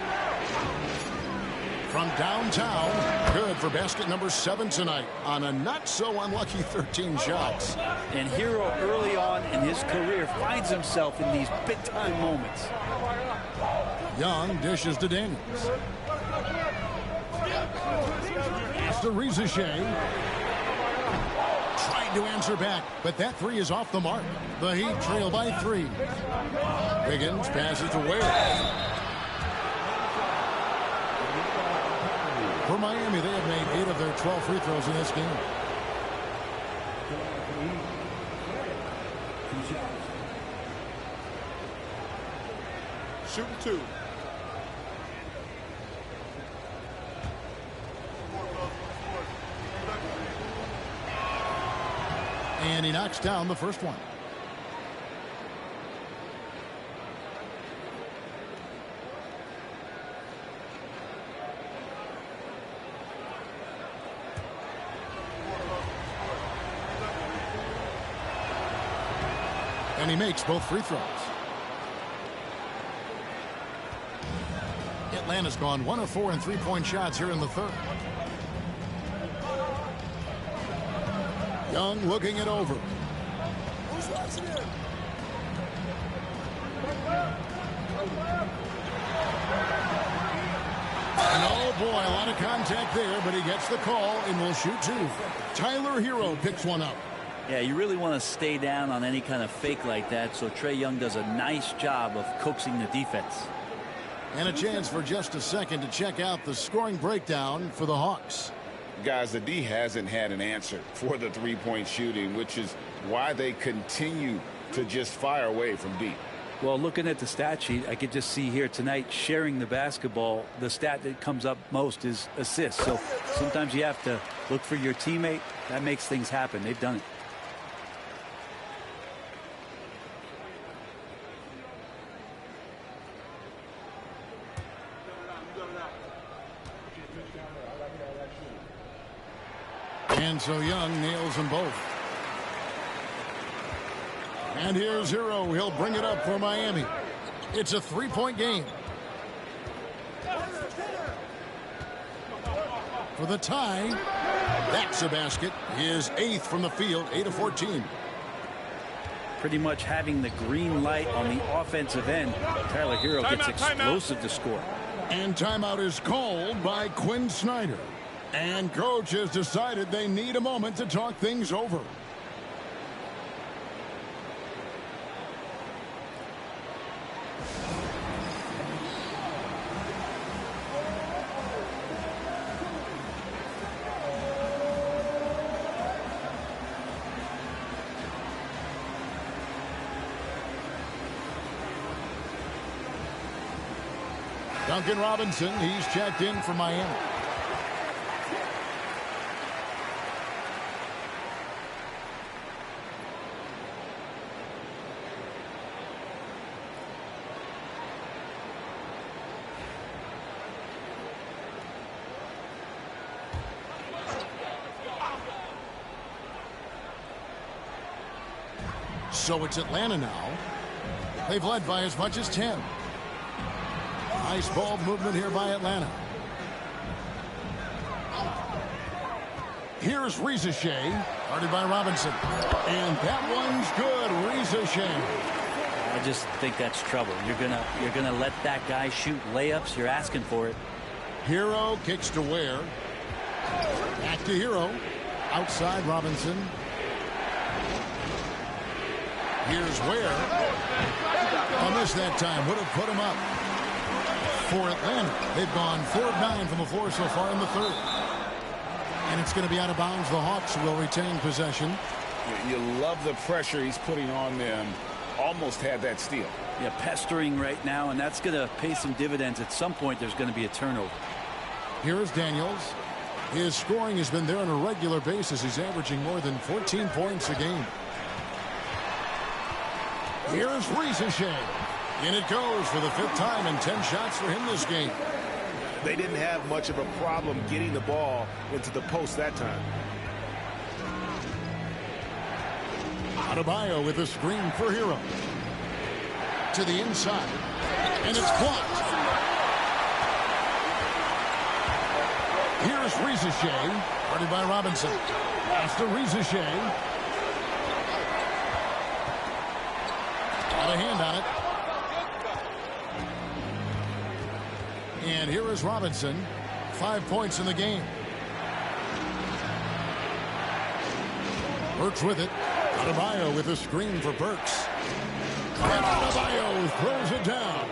From downtown. Good for basket number 7 tonight on a not so unlucky 13 shots. And Hero early on in his career finds himself in these big time moments. Young dishes to Daniels. Pass to Rizichet. Tried to answer back, but that 3 is off the mark. The Heat trail by 3. Wiggins passes to Ware. For Miami, they have made 8 of their 12 free throws in this game. Shooting 2. And he knocks down the first one. And he makes both free throws. Atlanta's gone 1 of 4 in 3-point shots here in the third. Young looking it over. And oh boy, a lot of contact there, but he gets the call and will shoot 2. Tyler Hero picks one up. Yeah, you really want to stay down on any kind of fake like that, so Trae Young does a nice job of coaxing the defense. And a chance for just a second to check out the scoring breakdown for the Hawks. Guys, the D hasn't had an answer for the 3-point shooting, which is why they continue to just fire away from deep. Well, looking at the stat sheet, I could just see here tonight sharing the basketball. The stat that comes up most is assists. So sometimes you have to look for your teammate. That makes things happen. They've done it. And so Young nails them both. And here's Hero. He'll bring it up for Miami. It's a 3-point game. For the tie, that's a basket. His 8th from the field, 8 of 14. Pretty much having the green light on the offensive end. Tyler Hero gets explosive to score. And timeout is called by Quinn Snyder. And coach has decided they need a moment to talk things over. Duncan Robinson, he's checked in for Miami. So it's Atlanta now. They've led by as much as 10. Nice ball movement here by Atlanta. Here's Ricochet, guarded by Robinson. And that one's good. Ricochet. I just think that's trouble. You're gonna let that guy shoot layups. You're asking for it. Hero kicks to Ware. Back to Hero. Outside Robinson. Here's Ware. On this that time would have put him up. For Atlanta, they've gone 4 of 9 from the floor so far in the third. And it's going to be out of bounds. The Hawks will retain possession. You love the pressure he's putting on them. Almost had that steal. Yeah, pestering right now, and that's going to pay some dividends. At some point, there's going to be a turnover. Here is Daniels. His scoring has been there on a regular basis. He's averaging more than 14 points a game. Here's Ricochet. In it goes for the 5th time and 10 shots for him this game. They didn't have much of a problem getting the ball into the post that time. Adebayo with a screen for Hero. To the inside. And it's blocked. Here's Ricochet. Guarded by Robinson. Pass to Ricochet. Got a hand on it. And here is Robinson. 5 points in the game. Burks with it. Adebayo with a screen for Burks. And Adebayo throws it down.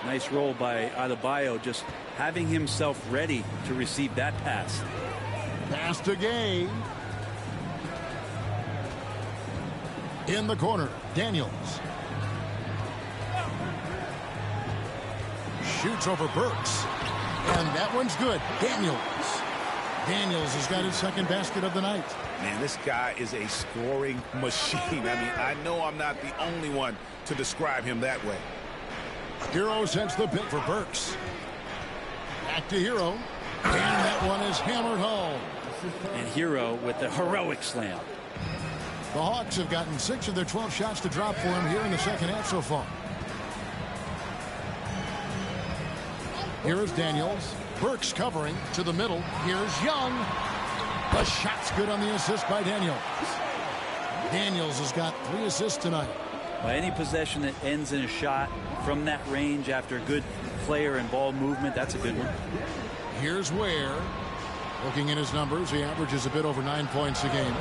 Nice roll by Adebayo, just having himself ready to receive that pass. Pass to Gay. In the corner, Daniels. Shoots over Burks. And that one's good. Daniels. Daniels has got his 2nd basket of the night. Man, this guy is a scoring machine. I mean, I know I'm not the only one to describe him that way. Hero sends the pick for Burks. Back to Hero. And that one is hammered home. And Hero with the heroic slam. The Hawks have gotten 6 of their 12 shots to drop for him here in the second half so far. Here is Daniels. Burks covering to the middle. Here's Young. The shot's good on the assist by Daniels. Daniels has got 3 assists tonight. Well, any possession that ends in a shot from that range after good player and ball movement, that's a good one. Here's Ware. Looking at his numbers, he averages a bit over 9 points a game.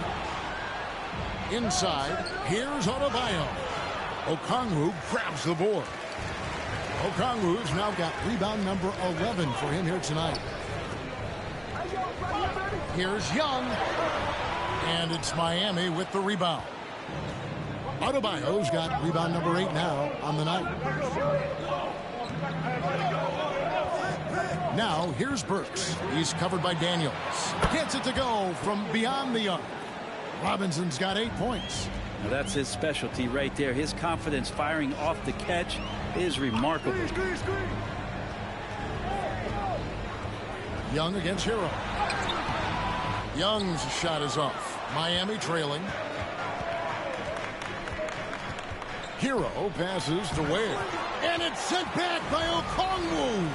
Inside, here's Adebayo. Okongwu grabs the board. Okongwu's now got rebound number 11 for him here tonight. Here's Young. And it's Miami with the rebound. Adebayo's got rebound number 8 now on the night. Now, here's Burks. He's covered by Daniels. Gets it to go from beyond the arc. Robinson's got 8 points. Now that's his specialty right there. His confidence firing off the catch is remarkable. Young against Hero. Young's shot is off. Miami trailing. Hero passes to Ware. And it's sent back by Okongwu.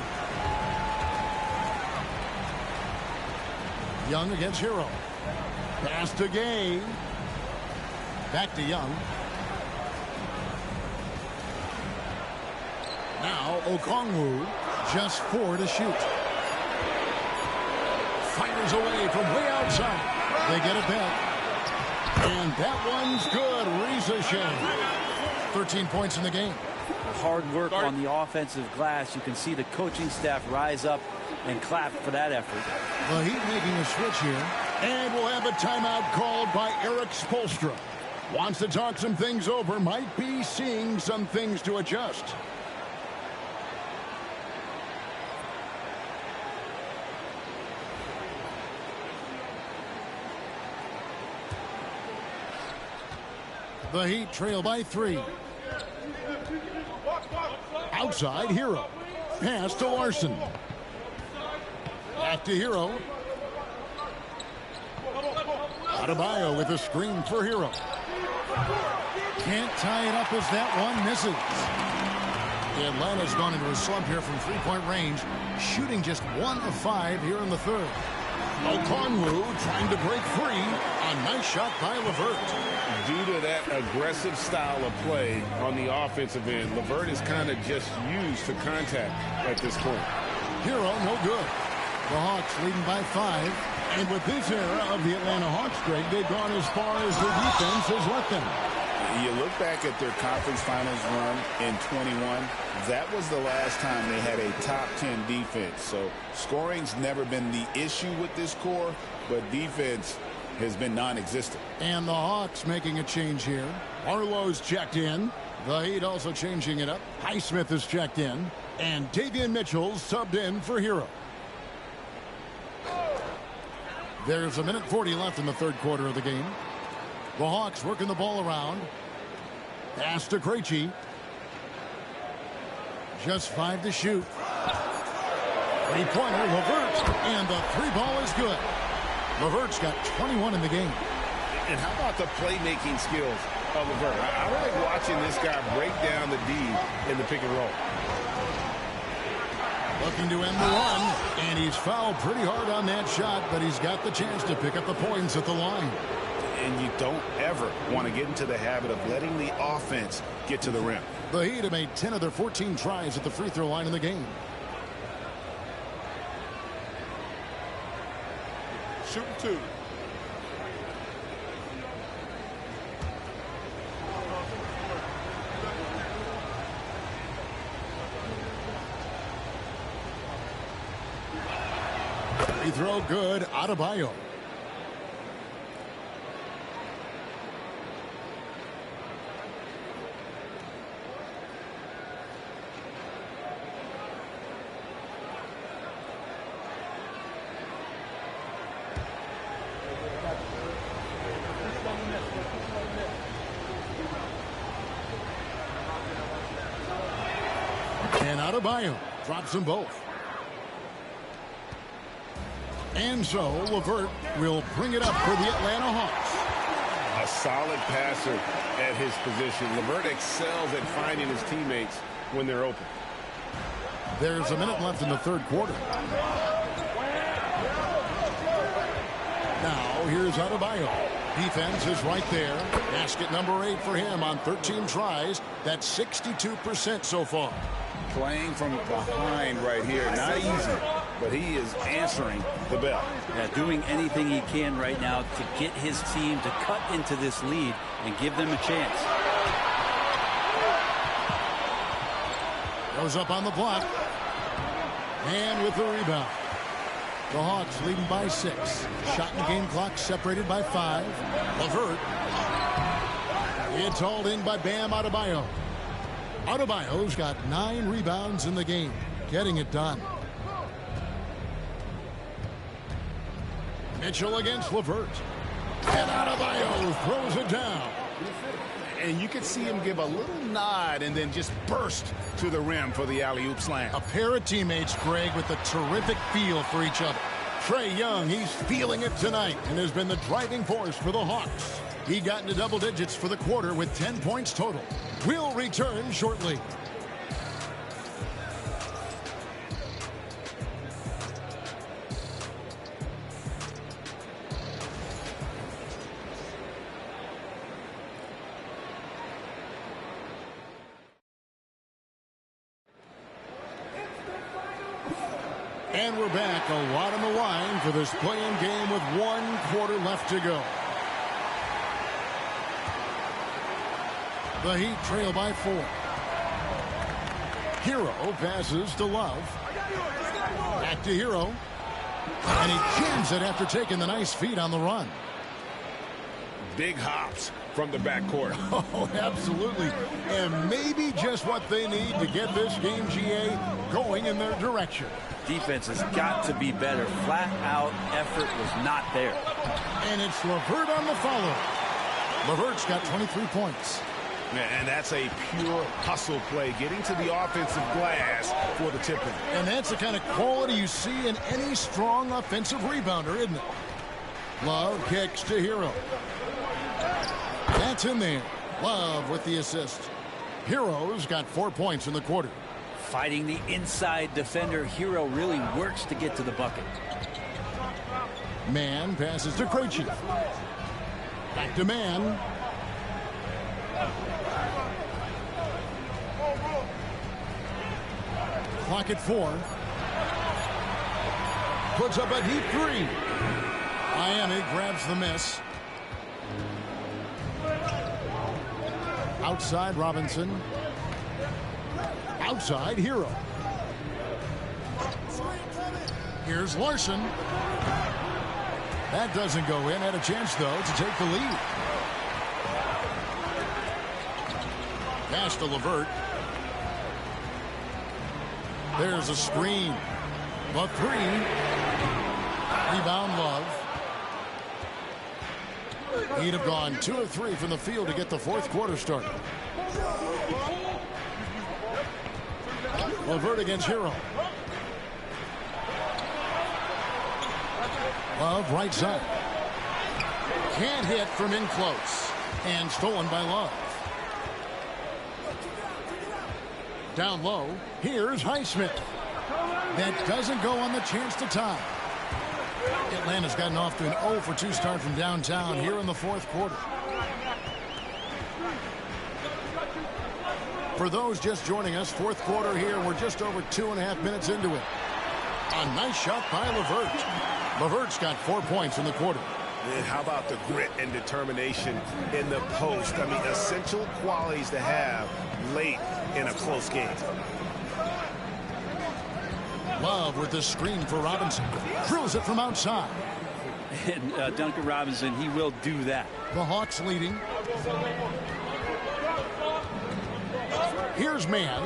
Young against Hero. Pass to Gay. Back to Young. Now Okongwu. Just 4 to shoot. Fires away from way outside. They get it back. And that one's good. Ricochet. 13 points in the game. Hard work on the offensive glass. You can see the coaching staff rise up and clap for that effort. The Heat making a switch here. And we'll have a timeout called by Eric Spoelstra. Wants to talk some things over. Might be seeing some things to adjust. The Heat trail by 3. Outside, Hero. Pass to Larson. Back to Hero. Adebayo with a screen for Hero. Can't tie it up as that one misses. Atlanta's gone into a slump here from three-point range, shooting just 1 of 5 here in the third. Okongwu trying to break free. A nice shot by LeVert. Due to that aggressive style of play on the offensive end, LeVert is kind of just used to contact at this point. Hero, no good. The Hawks leading by 5. And with this era of the Atlanta Hawks, Greg, they've gone as far as their defense has let them. You look back at their conference finals run in 21, that was the last time they had a top 10 defense. So scoring's never been the issue with this core, but defense has been non-existent. And the Hawks making a change here. Arlo's checked in. The Heat also changing it up. Highsmith is checked in. And Davion Mitchell's subbed in for Hero. There's 1:40 left in the third quarter of the game. The Hawks working the ball around. Pass to Krejci. Just 5 to shoot. Three-pointer, LeVert. And the 3-ball is good. LeVert's got 21 in the game. And how about the playmaking skills of LeVert? I like watching this guy break down the D in the pick and roll. Looking to end the run, and he's fouled pretty hard on that shot, but he's got the chance to pick up the points at the line. And you don't ever want to get into the habit of letting the offense get to the rim. The Heat have made 10 of their 14 tries at the free throw line in the game. Shooting 2. Free throw good. Adebayo. And Adebayo drops them both. And so LeVert will bring it up for the Atlanta Hawks. A solid passer at his position. LeVert excels at finding his teammates when they're open. There's a minute left in the third quarter. Now here's Adebayo. Defense is right there. Basket number 8 for him on 13 tries. That's 62% so far. Playing from behind right here. Not easy, but he is answering the bell. Yeah, doing anything he can right now to get his team to cut into this lead and give them a chance. Goes up on the block. And with the rebound. The Hawks leading by 6. Shot in the game clock separated by 5. LeVert. It's hauled in by Bam Adebayo. Adebayo's got 9 rebounds in the game. Getting it done. Mitchell against LeVert. And Adebayo throws it down. And you could see him give a little nod and then just burst to the rim for the alley-oop slam. A pair of teammates, Greg, with a terrific feel for each other. Trae Young, he's feeling it tonight and has been the driving force for the Hawks. He got into double digits for the quarter with 10 points total. We'll return shortly. And we're back. A lot on the line for this play-in game with 1 quarter left to go. The Heat trail by 4. Hero passes to Love. Back to Hero. And he jams it after taking the nice feed on the run. Big hops from the backcourt. Oh, absolutely. And maybe just what they need to get this game, GA, going in their direction. Defense has got to be better. Flat-out effort was not there. And it's LeVert on the follow. LeVert's got 23 points. And that's a pure hustle play, getting to the offensive glass for the tip-in. And that's the kind of quality you see in any strong offensive rebounder, isn't it? Love kicks to Hero. That's in there. Love with the assist. Hero's got 4 points in the quarter. Fighting the inside defender, Hero really works to get to the bucket. Man passes to Krejci. Back to Man. Clock at 4. Puts up a deep 3. Miami grabs the miss. Outside Robinson. Outside Hero. Here's Larson. That doesn't go in. Had a chance, though, to take the lead. Pass to LeVert. There's a screen. The 3. Rebound Love. He'd have gone 2 of 3 from the field to get the 4th quarter started. LeVert against Hero. Love right side. Can't hit from in close. And stolen by Love. Down low. Here's Highsmith. That doesn't go on the chance to tie. Atlanta's gotten off to an 0 for 2 start from downtown here in the 4th quarter. For those just joining us, 4th quarter here. We're just over 2.5 minutes into it. A nice shot by LeVert. LeVert's got 4 points in the quarter. And how about the grit and determination in the post? I mean, essential qualities to have late in a close game. Love with the screen for Robinson. Drills it from outside. And Duncan Robinson, he will do that. The Hawks leading. Here's Man.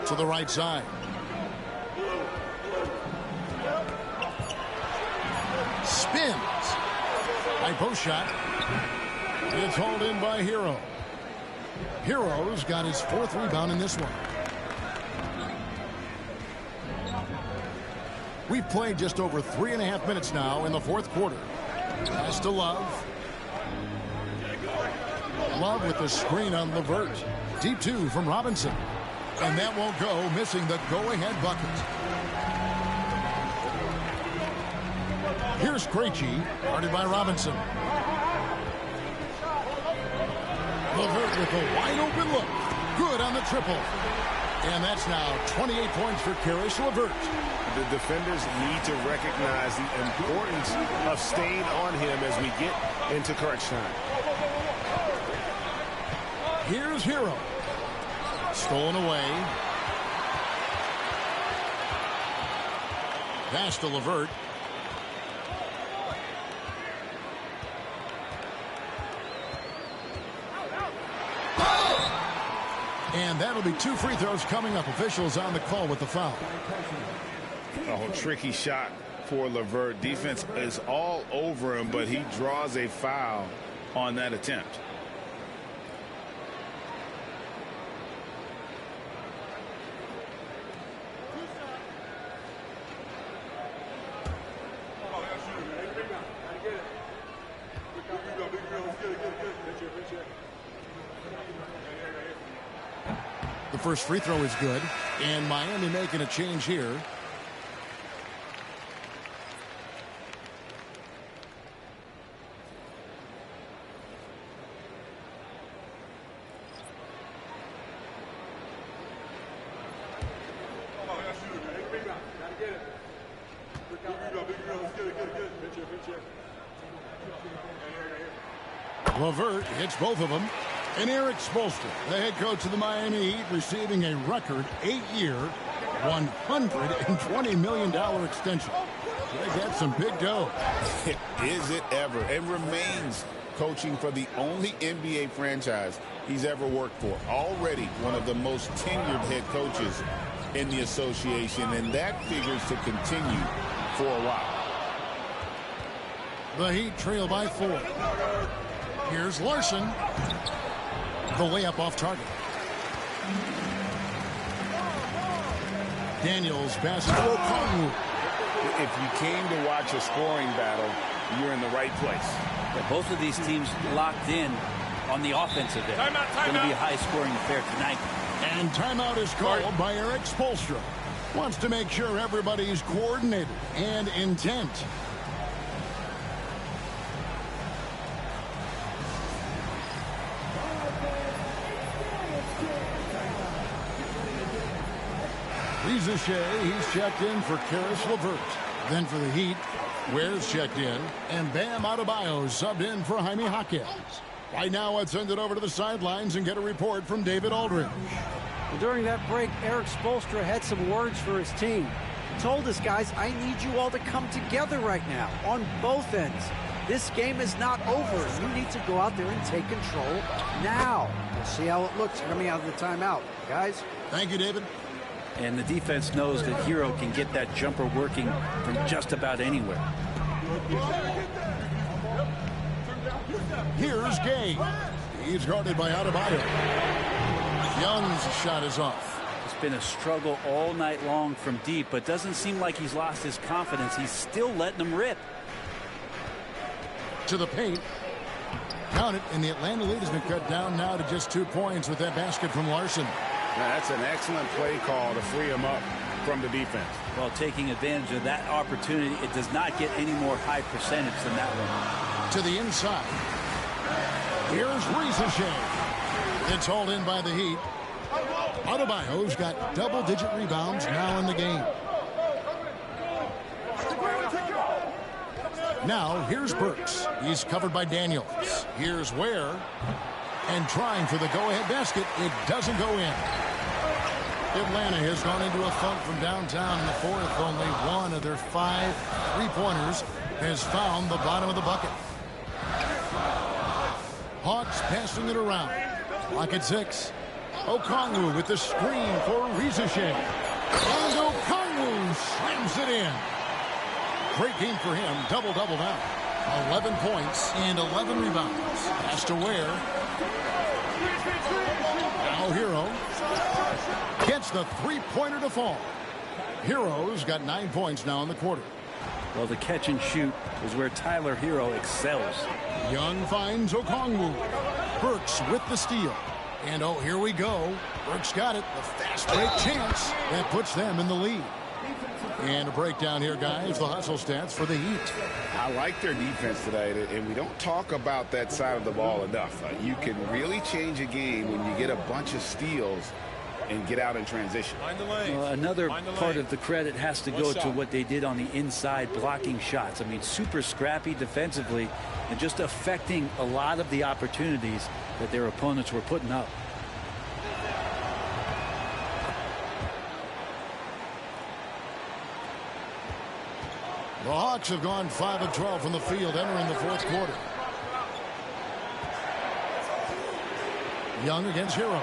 To the right side. Spins. High post shot. It's hauled in by Hero. Hero's got his 4th rebound in this one. We've played just over 3.5 minutes now in the 4th quarter. Pass to Love. Love with the screen on LeVert. Deep 2 from Robinson. And that won't go, missing the go-ahead bucket. Here's Krejci, guarded by Robinson. LeVert with a wide-open look. Good on the triple. And that's now 28 points for Caris LeVert. The defenders need to recognize the importance of staying on him as we get into crunch time. Here's Hero. Stolen away. Pass to LeVert. And that'll be 2 free throws coming up. Officials on the call with the foul. Oh, tricky shot for LeVert. Defense is all over him, but he draws a foul on that attempt. The first free throw is good, and Miami making a change here. Levert hits both of them. And Eric Spoelstra, the head coach of the Miami Heat, receiving a record 8-year, $120 million extension. They got some big dough. Is it ever? And remains coaching for the only NBA franchise he's ever worked for. Already one of the most tenured head coaches in the association, and that figures to continue for a while. The Heat trail by 4. Here's Larson. The layup off target. Daniels passes to Okongwu. If you came to watch a scoring battle, you're in the right place. Yeah, both of these teams locked in on the offensive end. It's going to be a high-scoring affair tonight. And timeout is called by Eric Spoelstra. Wants to make sure everybody's coordinated and intent. Rizachet, he's checked in for Karis LeVert. Then for the Heat, Ware's checked in, and Bam Adebayo subbed in for Jaime Jaquez. Right now, let's send it over to the sidelines and get a report from David Aldridge. Well, during that break, Eric Spoelstra had some words for his team. He told us, guys, I need you all to come together right now on both ends. This game is not over. You need to go out there and take control now. We'll see how it looks coming out of the timeout. Guys? Thank you, David. And the defense knows that Hero can get that jumper working from just about anywhere. Here's Gay. He's guarded by Adebayo. Young's shot is off. It's been a struggle all night long from deep, but doesn't seem like he's lost his confidence. He's still letting them rip. To the paint. Count it, and the Atlanta lead has been cut down now to just 2 points with that basket from Larson. Now, that's an excellent play call to free him up from the defense. Well, taking advantage of that opportunity, it does not get any more high percentage than that one. To the inside. Here's Rizachet. It's hauled in by the Heat. Adebayo's got double-digit rebounds now in the game. Now, here's Burks. He's covered by Daniels. Here's Ware. And trying for the go-ahead basket. It doesn't go in. Atlanta has gone into a funk from downtown in the fourth. Only one of their 5 3-pointers has found the bottom of the bucket. Hawks passing it around. Clock at 6. Okongwu with the screen for Rizachet. And Okongwu slams it in. Great game for him. Double-double now. 11 points and 11 rebounds. Pass to Ware. Now Hero gets the 3-pointer to fall. Hero's got 9 points now in the quarter. Well, the catch and shoot is where Tyler Hero excels. Young finds Okongwu. Burks with the steal. And oh, here we go. Burks got it. The fast break chance that puts them in the lead. And a breakdown here, guys. The hustle stats for the Heat. I like their defense today, and we don't talk about that side of the ball enough. You can really change a game when you get a bunch of steals and get out in transition. Well, another part of the credit has to go to what they did on the inside, blocking shots. I mean, super scrappy defensively and just affecting a lot of the opportunities that their opponents were putting up. The Hawks have gone 5 of 12 from the field entering the fourth quarter. Young against Hero.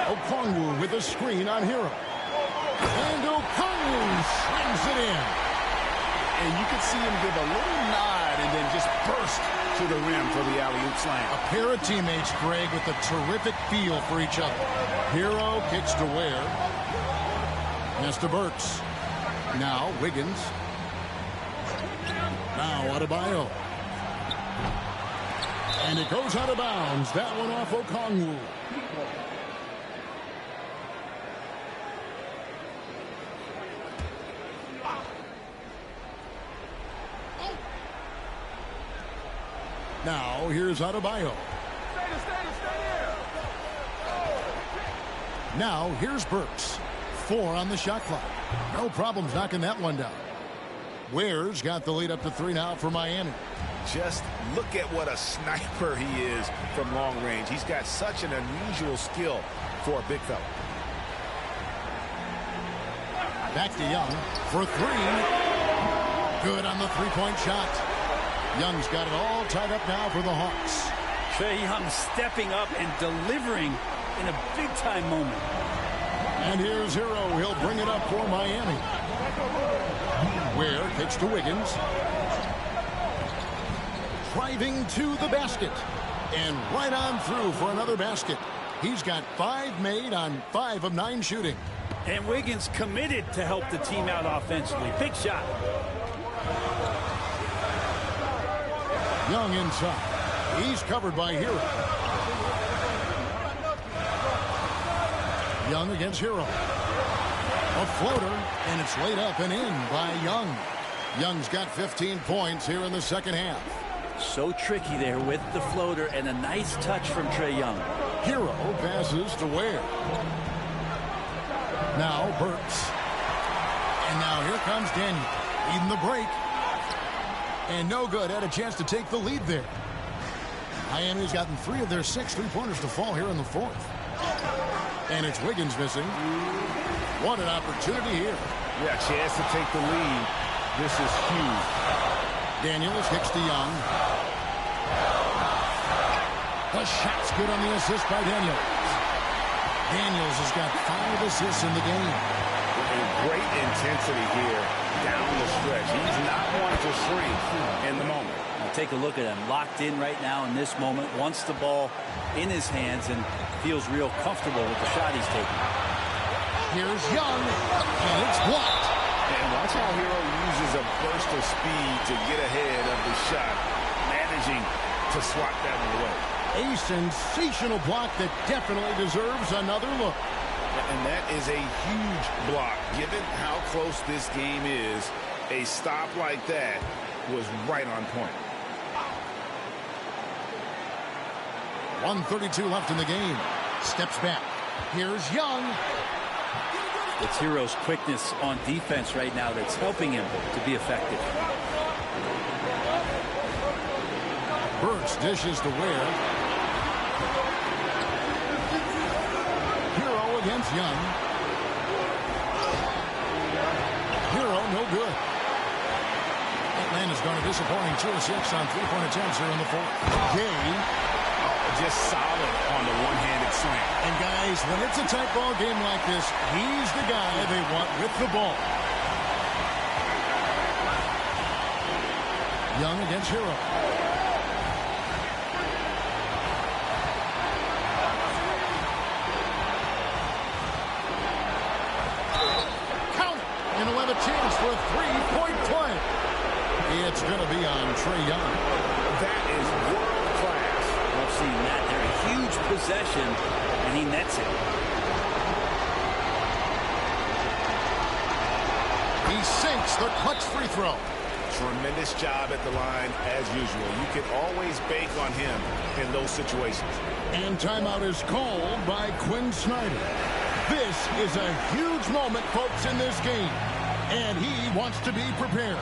Okongwu with a screen on Hero. And Okongwu slams it in. And you can see him give a little nod and then just burst to the rim for the alley-oop slam. A pair of teammates, Greg, with a terrific feel for each other. Hero kicks to Ware. Pass to Burks. Now Wiggins. Now Adebayo. And it goes out of bounds. That one off Okongwu. Now here's Adebayo. Now here's Burks. 4 on the shot clock. No problems knocking that one down. Ware's got the lead up to 3 now for Miami. Just look at what a sniper he is from long range. He's got such an unusual skill for a big fella. Back to Young for 3. Good on the three-point shot. Young's got it all tied up now for the Hawks. Trae Young stepping up and delivering in a big-time moment. And here's Hero. He'll bring it up for Miami. Ware kicks to Wiggins. Driving to the basket. And right on through for another basket. He's got 5 made on 5 of 9 shooting. And Wiggins committed to help the team out offensively. Big shot. Young inside. He's covered by Hero. Young against Hero. A floater, and it's laid up and in by Young. Young's got 15 points here in the second half. So tricky there with the floater, and a nice touch from Trae Young. Hero passes to Ware. Now Burks. And now here comes Daniel. Leading the break. And no good. Had a chance to take the lead there. Miami's gotten 3 of their 6 3-pointers to fall here in the 4th. And it's Wiggins missing. What an opportunity here. Yeah, chance to take the lead. This is huge. Daniels kicks to Young. The shot's good on the assist by Daniels. Daniels has got 5 assists in the game. Great intensity here down the stretch. He's not one to shrink in the moment. Now take a look at him. Locked in right now in this moment. Wants the ball in his hands and feels real comfortable with the shot he's taking. Here's Young, and it's blocked. And watch how Hero uses a burst of speed to get ahead of the shot, managing to swat that one away. A sensational block that definitely deserves another look. And that is a huge block. Given how close this game is, a stop like that was right on point. 1:32 left in the game. Steps back. Here's Young. It's Hero's quickness on defense right now that's helping him to be effective. Burks dishes to Ware. Hero against Young. Hero no good. Atlanta's gone a disappointing 2 of 6 on 3-point attempts here in the 4th. Gay. Just solid on the one-handed slam. And guys, when it's a tight ball game like this, he's the guy they want with the ball. Young against Hero. Count it! And he'll have a chance for a 3-point play. It's going to be on Trae Young. That is world-class. We've seen that there. A huge possession, and he nets it. He sinks the clutch free throw. Tremendous job at the line, as usual. You can always bank on him in those situations. And timeout is called by Quinn Snyder. This is a huge moment, folks, in this game. And he wants to be prepared.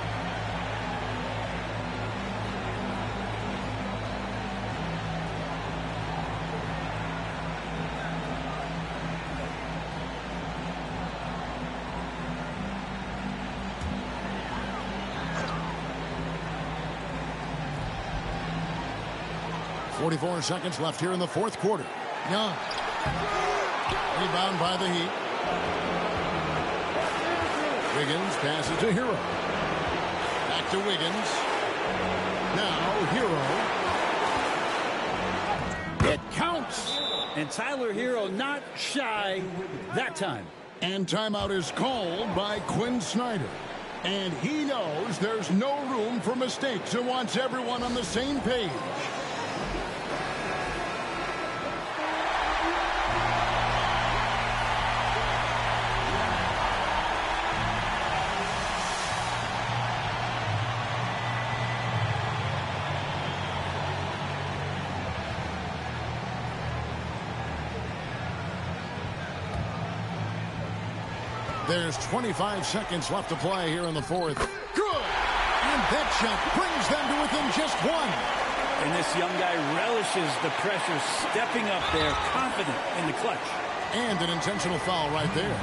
.44 seconds left here in the 4th quarter. Young. Rebound by the Heat. Wiggins passes to Hero. Back to Wiggins. Now Hero. It counts. And Tyler Hero not shy that time. And timeout is called by Quinn Snyder. And he knows there's no room for mistakes and wants everyone on the same page. There's 25 seconds left to play here in the 4th. Good! And that shot brings them to within just one. And this young guy relishes the pressure, stepping up there, confident in the clutch. And an intentional foul right there.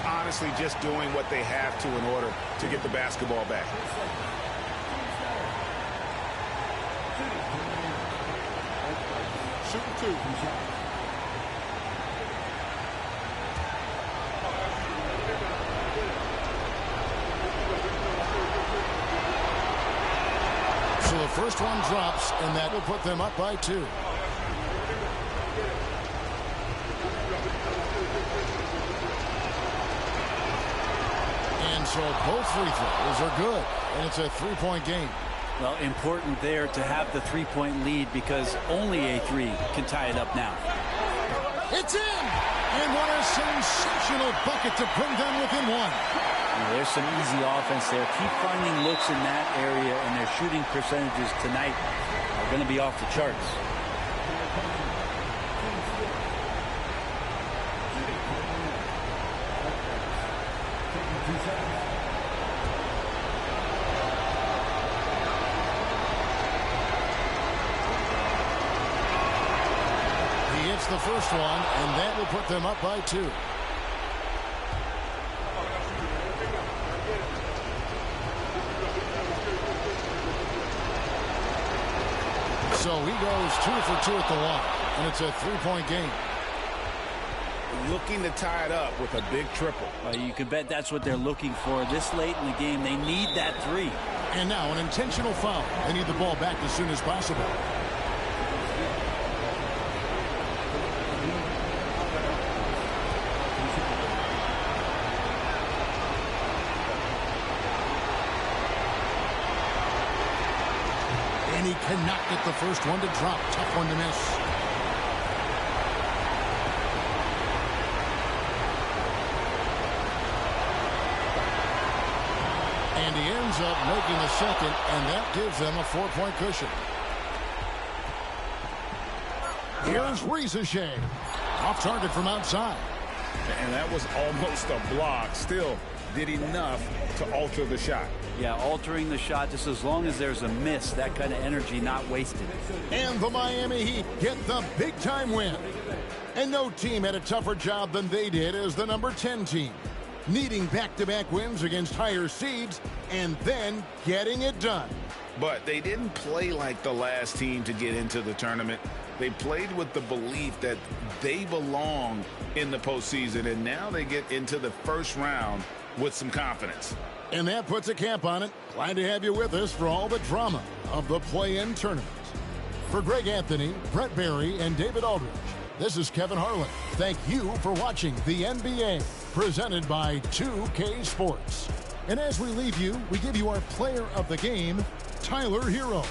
Honestly, just doing what they have to in order to get the basketball back. Shooting two. So the first one drops, and that will put them up by 2. And so both free throws are good, and it's a 3-point game. Well, important there to have the 3-point lead because only a 3 can tie it up now. It's in! And what a sensational bucket to bring them within 1. There's some easy offense there. Keep finding looks in that area, and their shooting percentages tonight are going to be off the charts. He hits the first one, and that will put them up by 2. So he goes 2 for 2 at the line, and it's a 3-point game. Looking to tie it up with a big triple. You can bet that's what they're looking for. This late in the game, they need that 3. And now an intentional foul. They need the ball back as soon as possible. And he cannot get the first one to drop. Tough one to miss. And he ends up making the second, and that gives them a 4-point cushion. Here's Rizachet. Off target from outside. And that was almost a block. Still did enough to alter the shot. Yeah, altering the shot just as long as there's a miss. That kind of energy not wasted. And the Miami Heat get the big-time win. And no team had a tougher job than they did as the number 10 team. Needing back-to-back wins against higher seeds and then getting it done. But they didn't play like the last team to get into the tournament. They played with the belief that they belong in the postseason, and now they get into the first round with some confidence. And that puts a cap on it. Glad to have you with us for all the drama of the play-in tournament. For Greg Anthony, Brett Barry, and David Aldridge, this is Kevin Harlan. Thank you for watching the NBA, presented by 2K Sports. And as we leave you, we give you our player of the game, Tyler Hero.